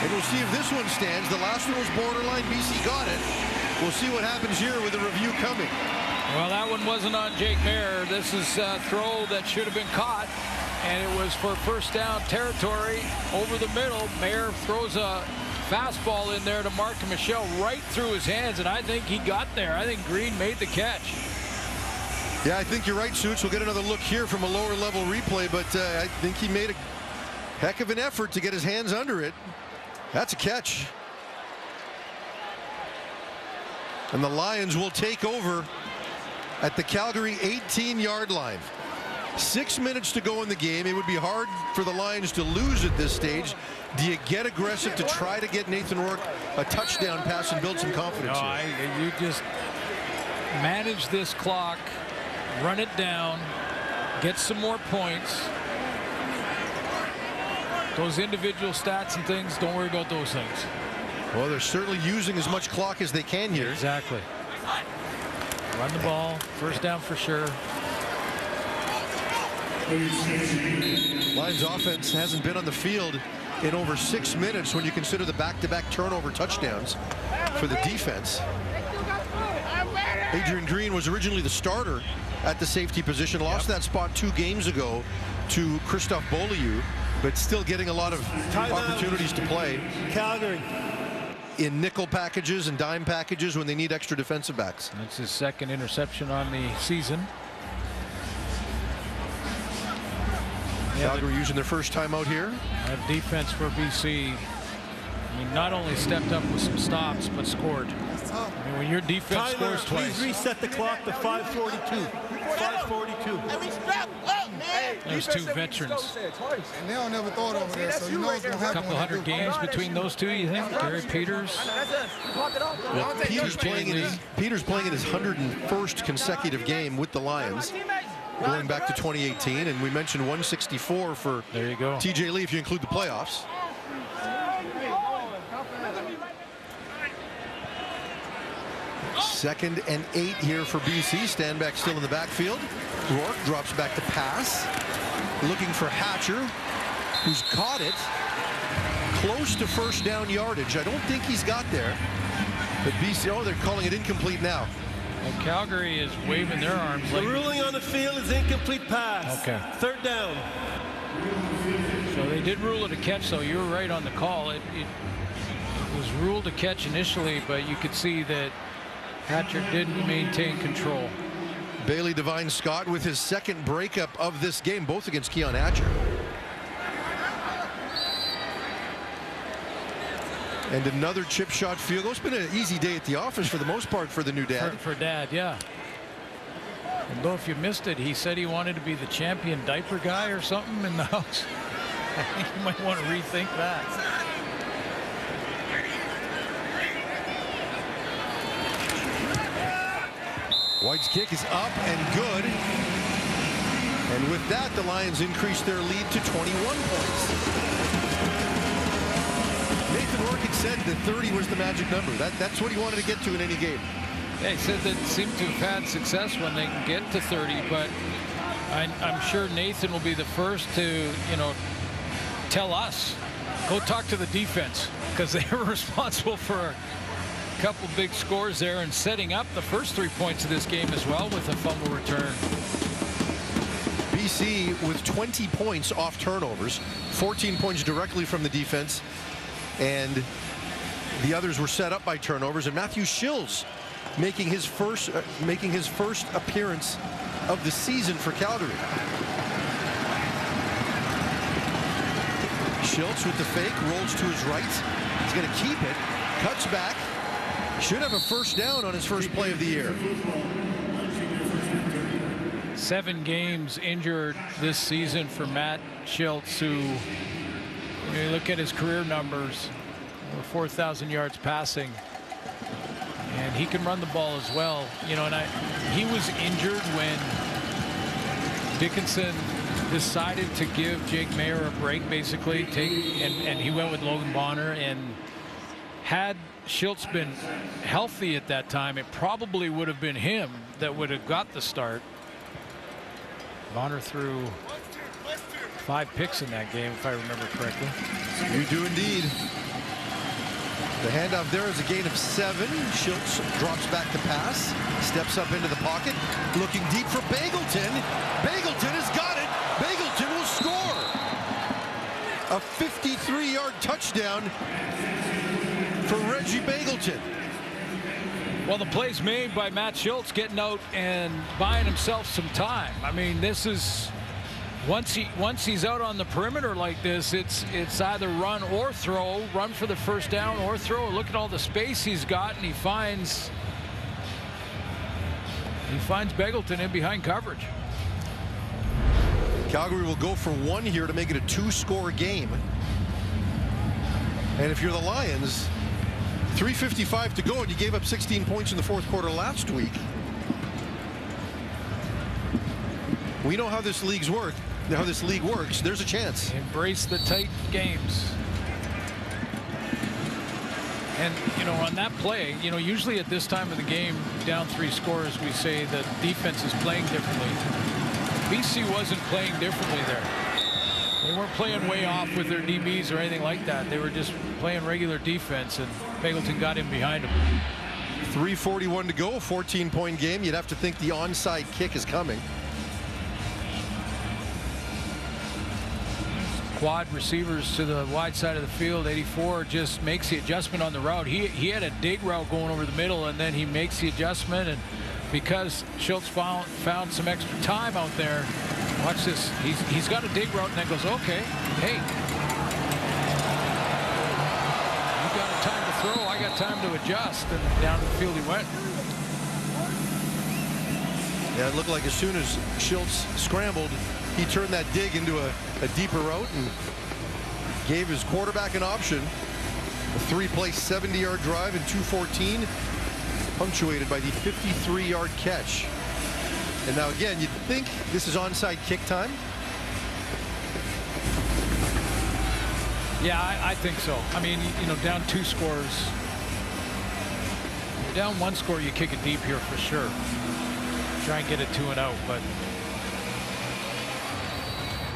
And we'll see if this one stands. The last one was borderline. BC got it. We'll see what happens here with the review coming. Well, that one wasn't on Jake Mayer. This is a throw that should have been caught, and it was for 1st down territory over the middle. Mayer throws a fastball in there to Mark Michelle right through his hands, and I think he got there. I think Green made the catch. Yeah, I think you're right, Suits. We'll get another look here from a lower level replay, but I think he made a heck of an effort to get his hands under it. That's a catch. And the Lions will take over at the Calgary 18-yard line. 6 minutes to go in the game. It would be hard for the Lions to lose at this stage. Do you get aggressive to try to get Nathan Rourke a touchdown pass and build some confidence here? You just manage this clock, run it down, get some more points. Those individual stats and things, don't worry about those things. Well, they're certainly using as much clock as they can here. Exactly. Run the ball. 1st down for sure. Lions offense hasn't been on the field in over 6 minutes when you consider the back-to-back turnover touchdowns for the defense. Adrian Green was originally the starter at the safety position. Lost that spot 2 games ago to Christophe Beaulieu, but still getting a lot of opportunities to play. Calgary. In nickel packages and dime packages when they need extra defensive backs. That's his 2nd interception on the season. Calgary using their first time out here. That defense for BC mean, not only stepped up with some stops, but scored. I mean, when your defense Tyler, scores twice. please reset the clock to 5:42. 5:42. There's two veterans. And they don't never throw it over there, so you know it's going to A happen. couple hundred games between those two, you think? Gary Peters. Well, Peters playing in his 101st consecutive game with the Lions, going back to 2018, and we mentioned 164 for there you go. TJ Lee if you include the playoffs. Second and 8 here for BC. Standback still in the backfield. Rourke drops back to pass, looking for Hatcher, who's caught it close to first down yardage. I don't think he's got there, but BC, oh, they're calling it incomplete now. Well, Calgary is waving their arms. The ruling on the field is incomplete pass. Okay. Third down. So they did rule it a catch, though. You were right on the call. It was ruled a catch initially, but you could see that Hatcher didn't maintain control. Bailey Devine Scott with his second breakup of this game, both against Keon Hatcher. And another chip shot field goal. It's been an easy day at the office for the most part for the new dad. For Dad, yeah. And though if you missed it, he said he wanted to be the champion diaper guy or something in the house. I think you might want to rethink that. White's kick is up and good. And with that, the Lions increase their lead to 21 points. Nathan Rourke had said that 30 was the magic number. That's what he wanted to get to in any game. Yeah, he said that seemed to have had success when they can get to 30, but I'm sure Nathan will be the first to, tell us, go talk to the defense, because they were responsible for a couple big scores there and setting up the first 3 points of this game as well with a fumble return. BC with 20 points off turnovers, 14 points directly from the defense, and the others were set up by turnovers. And Matthew Shills making his first appearance of the season for Calgary. Schultz with the fake, rolls to his right. He's going to keep it, cuts back. Should have a first down on his first play of the year. 7 games injured this season for Matt Schultz, who, when you look at his career numbers, over 4,000 yards passing, and he can run the ball as well. And he was injured when Dickinson decided to give Jake Mayer a break, basically, and he went with Logan Bonner. And had Schultz been healthy at that time, it probably would have been him that would have got the start. Bonner threw 5 picks in that game, if I remember correctly. You do indeed. The handoff there is a gain of 7. Schultz drops back to pass, steps up into the pocket, looking deep for Bagleton. Bagleton has got it. Bagleton will score. A 53-yard touchdown for Reggie Bagleton. Well, the play's made by Matt Schultz getting out and buying himself some time. I mean, this is once he's out on the perimeter like this, it's either run or throw, run for the first down or throw. Look at all the space he's got, and he finds Bagleton in behind coverage. Calgary will go for 1 here to make it a 2-score game. And if you're the Lions, 3:55 to go, and you gave up 16 points in the fourth quarter last week. We know how this league works. There's a chance. Embrace the tight games. And on that play, usually at this time of the game, down 3 scores, we say that defense is playing differently. BC wasn't playing differently there. They weren't playing way off with their DBs or anything like that. They were just playing regular defense, and Bagleton got in behind him. 3:41 to go, 14-point game. You'd have to think the onside kick is coming. Quad receivers to the wide side of the field. 84 just makes the adjustment on the route. He had a dig route going over the middle, and then he makes the adjustment. And because Schultz found some extra time out there, watch this. He's got a dig route, and then goes, okay, hey, you throw. I got time to adjust. And down the field he went. Yeah, it looked like as soon as Schultz scrambled, he turned that dig into a deeper route and gave his quarterback an option. A 3-play 70-yard drive in 2:14, punctuated by the 53-yard catch. And now again, you'd think this is onside kick time. Yeah, I think so. I mean, you know, down 2 scores. You're down 1 score, you kick it deep here for sure. Try and get it 2 and out, but.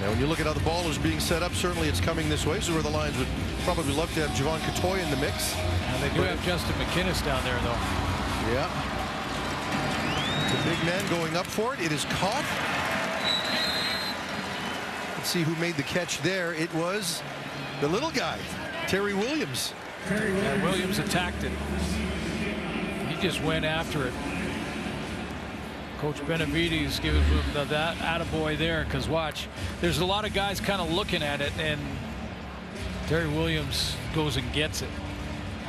Now, when you look at how the ball is being set up, certainly it's coming this way. So where the Lions would probably love to have Javon Catoy in the mix. And they do have Justin McInnis down there, though. Yeah. The big man going up for it. It is caught. Let's see who made the catch there. It was the little guy, Terry Williams. Yeah, Williams attacked it. He just went after it. Coach Benavides gives him that attaboy there, because watch, there's a lot of guys kind of looking at it, and Terry Williams goes and gets it.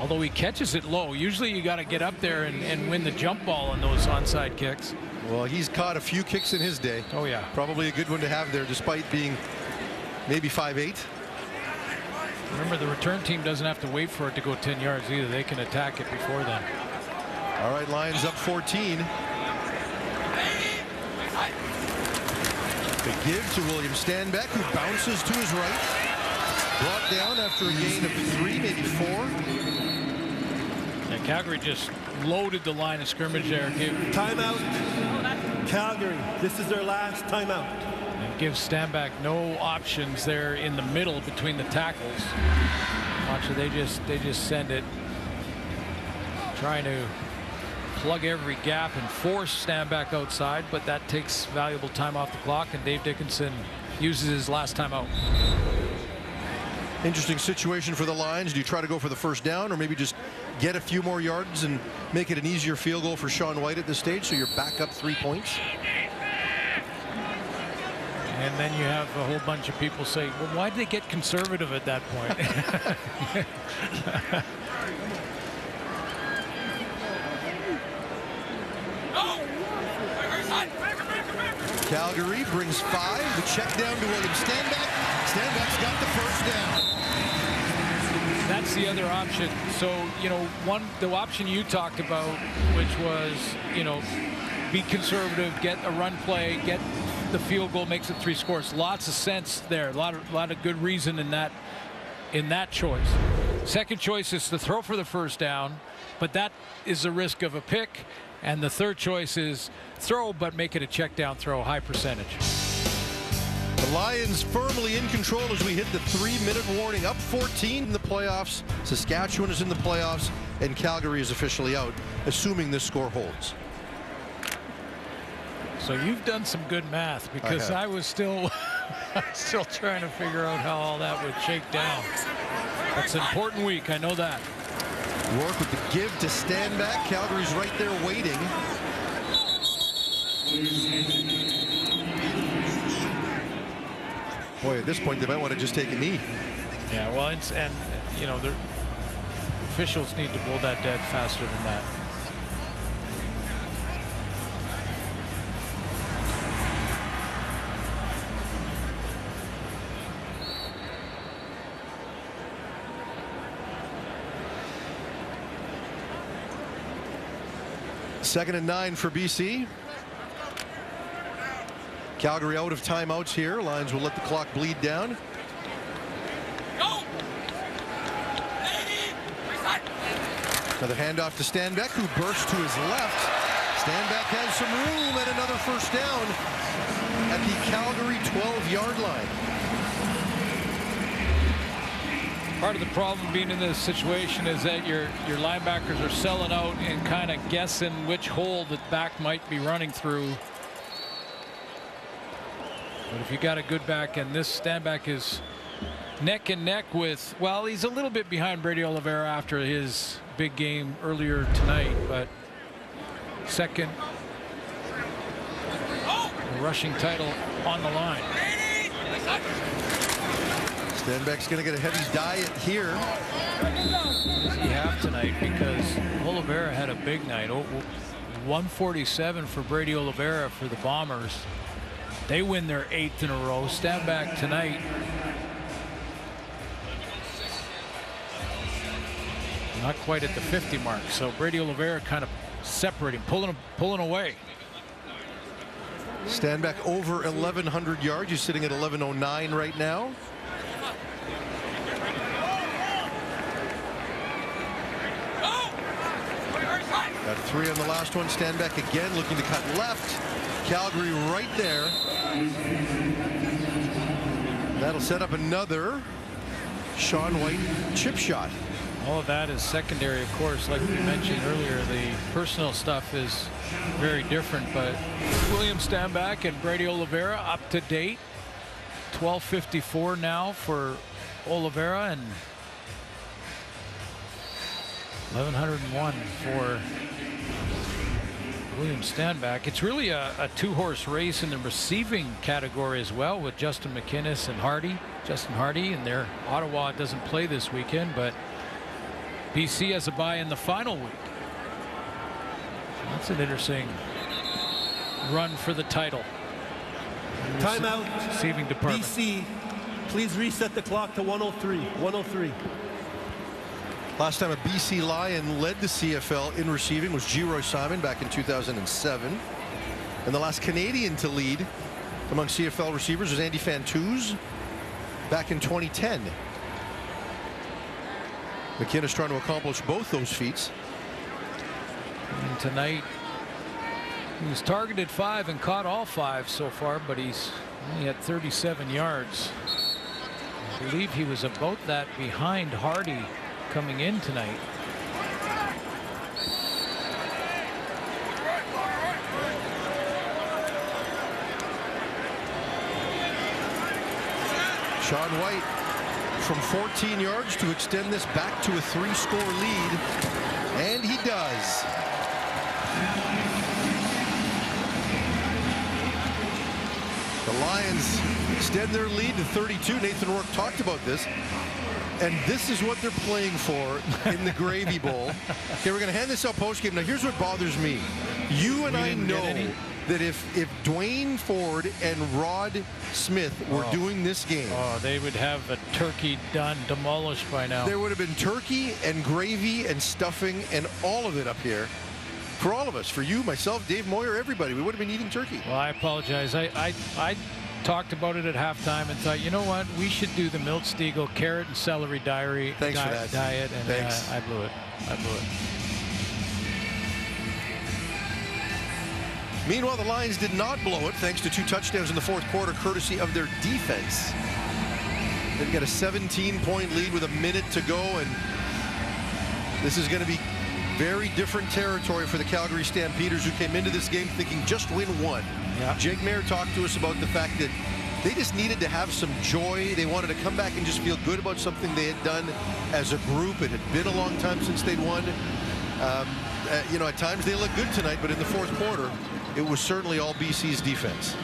Although he catches it low, usually you got to get up there and win the jump ball on those onside kicks. Well, he's caught a few kicks in his day. Oh yeah, probably a good one to have there, despite being maybe 5'8". Remember, the return team doesn't have to wait for it to go 10 yards either. They can attack it before then. All right, Lions up 14. The give to William Stanback, who bounces to his right. Brought down after a gain of 3, maybe 4. And Calgary just loaded the line of scrimmage there. Timeout. Calgary, this is their last timeout. And gives Stanback no options there in the middle between the tackles. Watch it, they just send it. Trying to plug every gap and force Stanback outside, but that takes valuable time off the clock, and Dave Dickinson uses his last timeout. Interesting situation for the Lions. Do you try to go for the first down, or maybe just get a few more yards and make it an easier field goal for Sean White at this stage, so you're back up 3 points? And then you have a whole bunch of people say, well, why did they get conservative at that point? Calgary brings 5. The check down to William Stanback. Stanback's got the first down. That's the other option. So, you know, the option you talked about, which was, you know, be conservative, get a run play, get the field goal, makes it 3 scores. Lots of sense there. A lot of good reason in that choice. Second choice is to throw for the first down, but that is the risk of a pick. And the third choice is throw, but make it a check down throw, high percentage. The Lions firmly in control as we hit the 3-minute warning. Up 14 in the playoffs. Saskatchewan is in the playoffs, and Calgary is officially out, assuming this score holds. So you've done some good math, because I was still trying to figure out how all that would shake down. That's an important week, I know that. Rourke with the give to Stanback. Calgary's right there waiting. Boy, at this point, they might want to just take a knee. Yeah, well, and you know, the officials need to blow that dead faster than that. Second and 9 for BC. Calgary out of timeouts here. Lions will let the clock bleed down. Another handoff to Stanback, who bursts to his left. Stanback has some room and another first down at the Calgary 12-yard line. Part of the problem being in this situation is that your linebackers are selling out and kind of guessing which hole the back might be running through. But if you got a good back, and this Stanback is neck and neck with, well, he's a little bit behind Brady Oliveira after his big game earlier tonight, but second rushing title on the line. Stenbeck's going to get a heavy diet here. You have tonight because Oliveira had a big night. 147 for Brady Oliveira for the Bombers. They win their 8th in a row. Stenbeck tonight. Not quite at the 50 mark. So Brady Oliveira kind of separating, pulling away. Stenbeck over 1,100 yards. He's sitting at 1,109 right now. Got 3 on the last one. Stenbeck again looking to cut left. Calgary right there. That'll set up another Sean White chip shot. All of that is secondary, of course. Like we mentioned earlier, the personal stuff is very different, but William Stenbeck and Brady Oliveira up to date. 12:54 now for Oliveira and 1,101 for William Stenbeck. It's really a two-horse race in the receiving category as well, with Justin McInnes and Justin Hardy, and their Ottawa doesn't play this weekend, but BC has a bye in the final week. That's an interesting run for the title. Timeout. Receiving department. BC, please reset the clock to 103. 103. Last time a BC Lion led the CFL in receiving was G. Roy Simon back in 2007. And the last Canadian to lead among CFL receivers was Andy Fantuz back in 2010. McInnes trying to accomplish both those feats. And tonight he was targeted 5 and caught all 5 so far, but he's only had 37 yards. I believe he was about that behind Hardy coming in tonight. Sean White from 14 yards to extend this back to a 3-score lead, and he does. The Lions extend their lead to 32. Nathan Rourke talked about this, and this is what they're playing for in the Gravy Bowl. Okay, we're going to hand this out post-game. Now, here's what bothers me. You and I know that if Dwayne Ford and Rod Smith were doing this game, they would have a turkey done, demolished by now. There would have been turkey and gravy and stuffing and all of it up here for all of us, for you, myself, Dave Moyer, everybody. We would have been eating turkey. Well, I apologize. I talked about it at halftime and thought, you know what, we should do the Milt-Stegall carrot and celery diet. Thanks for that. Diet, and Thanks. I blew it. Meanwhile, the Lions did not blow it thanks to 2 touchdowns in the 4th quarter, courtesy of their defense. They've got a 17-point lead with a minute to go, and this is going to be very different territory for the Calgary Stampeders, who came into this game thinking just win one. Yeah. Jake Mayer talked to us about the fact that they just needed to have some joy. They wanted to come back and just feel good about something they had done as a group. It had been a long time since they'd won. You know, at times they look good tonight, but in the 4th quarter, it was certainly all BC's defense.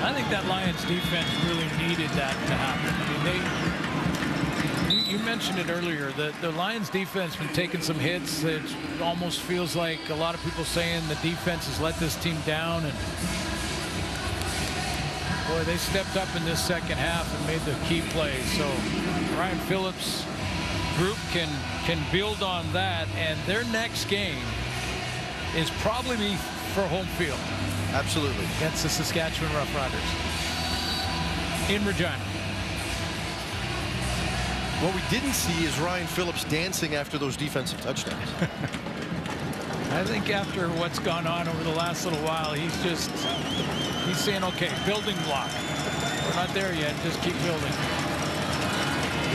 I think that Lions defense really needed that to happen. I mean, you mentioned it earlier, the Lions defense been taking some hits. It almost feels like a lot of people saying the defense has let this team down, and boy, they stepped up in this second half and made the key play. So Ryan Phillips' group can build on that, and their next game is probably for home field. Absolutely. Against the Saskatchewan Roughriders in Regina. What we didn't see is Ryan Phillips dancing after those defensive touchdowns. I think after what's gone on over the last little while, he's saying, okay, building block. We're not there yet, just keep building.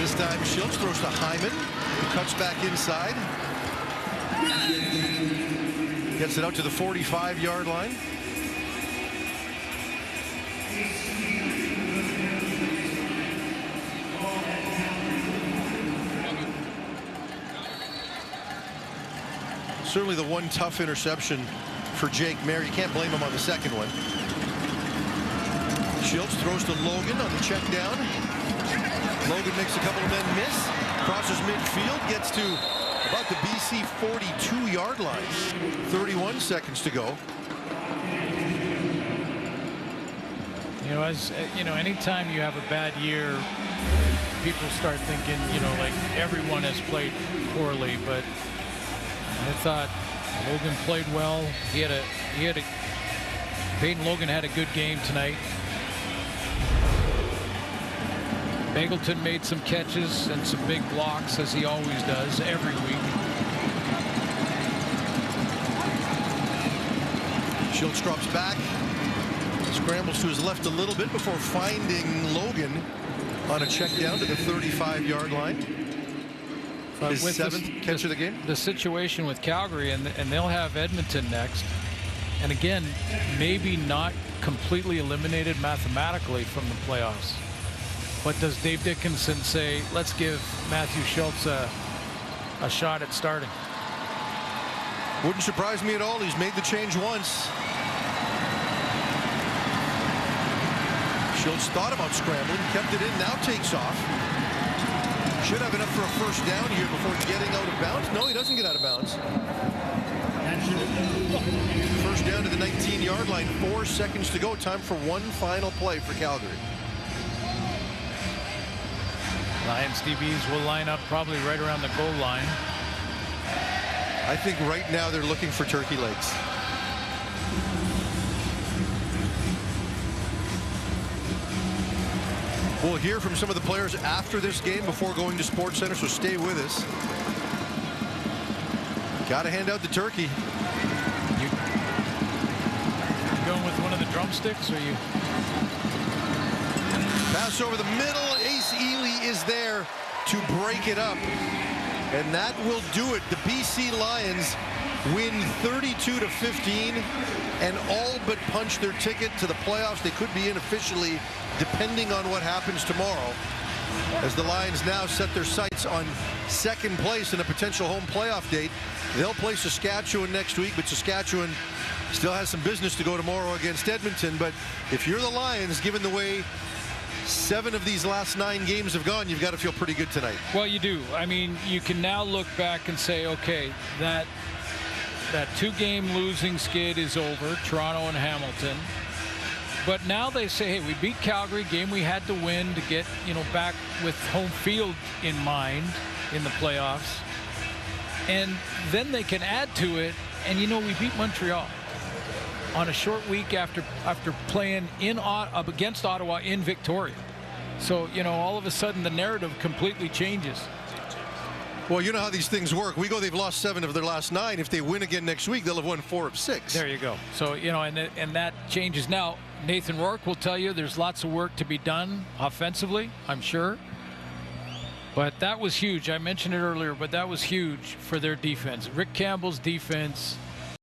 This time Schiltz throws to Hyman, who cuts back inside. Gets it out to the 45-yard line. Certainly the one tough interception for Jake Mayer. You can't blame him on the second one. Schiltz throws to Logan on the check down. Logan makes a couple of men miss, crosses midfield, gets to about the BC 42-yard line. 31 seconds to go. You know, as you know, anytime you have a bad year, people start thinking, you know, like everyone has played poorly. But I thought Logan played well. Peyton Logan had a good game tonight. Bagleton made some catches and some big blocks, as he always does every week. Schultz drops back, scrambles to his left a little bit before finding Logan on a check down to the 35-yard line. His seventh catch of the game. The situation with Calgary, and they'll have Edmonton next. And again, maybe not completely eliminated mathematically from the playoffs. But does Dave Dickinson say, let's give Matthew Schultz a shot at starting? Wouldn't surprise me at all. He's made the change once. Schultz thought about scrambling, kept it in, now takes off. Should have enough for a first down here before getting out of bounds. No, he doesn't get out of bounds. First down to the 19-yard line, 4 seconds to go. Time for one final play for Calgary. Lions DBs will line up probably right around the goal line. I think right now they're looking for turkey legs. We'll hear from some of the players after this game before going to Sports Center, so stay with us. Got to hand out the turkey. You going with one of the drumsticks, or you? Pass over the middle. Ace Ely is there to break it up. And that will do it. The BC Lions win 32-15 and all but punch their ticket to the playoffs. They could be in officially, depending on what happens tomorrow, as the Lions now set their sights on second place in a potential home playoff date. They'll play Saskatchewan next week, but Saskatchewan still has some business to go tomorrow against Edmonton. But if you're the Lions, given the way 7 of these last 9 games have gone, you've got to feel pretty good tonight. Well, you do. I mean, you can now look back and say, okay, that 2-game losing skid is over, Toronto and Hamilton. But now they say, hey, we beat Calgary, game we had to win to get, you know, back with home field in mind in the playoffs. And then they can add to it, and you know, we beat Montreal on a short week after playing up against Ottawa in Victoria. So, you know, all of a sudden the narrative completely changes. Well, you know how these things work. They've lost 7 of their last 9. If they win again next week, they'll have won 4 of 6. There you go. So, you know, and that changes. Now, Nathan Rourke will tell you there's lots of work to be done offensively, I'm sure. But that was huge. I mentioned it earlier, but that was huge for their defense. Rick Campbell's defense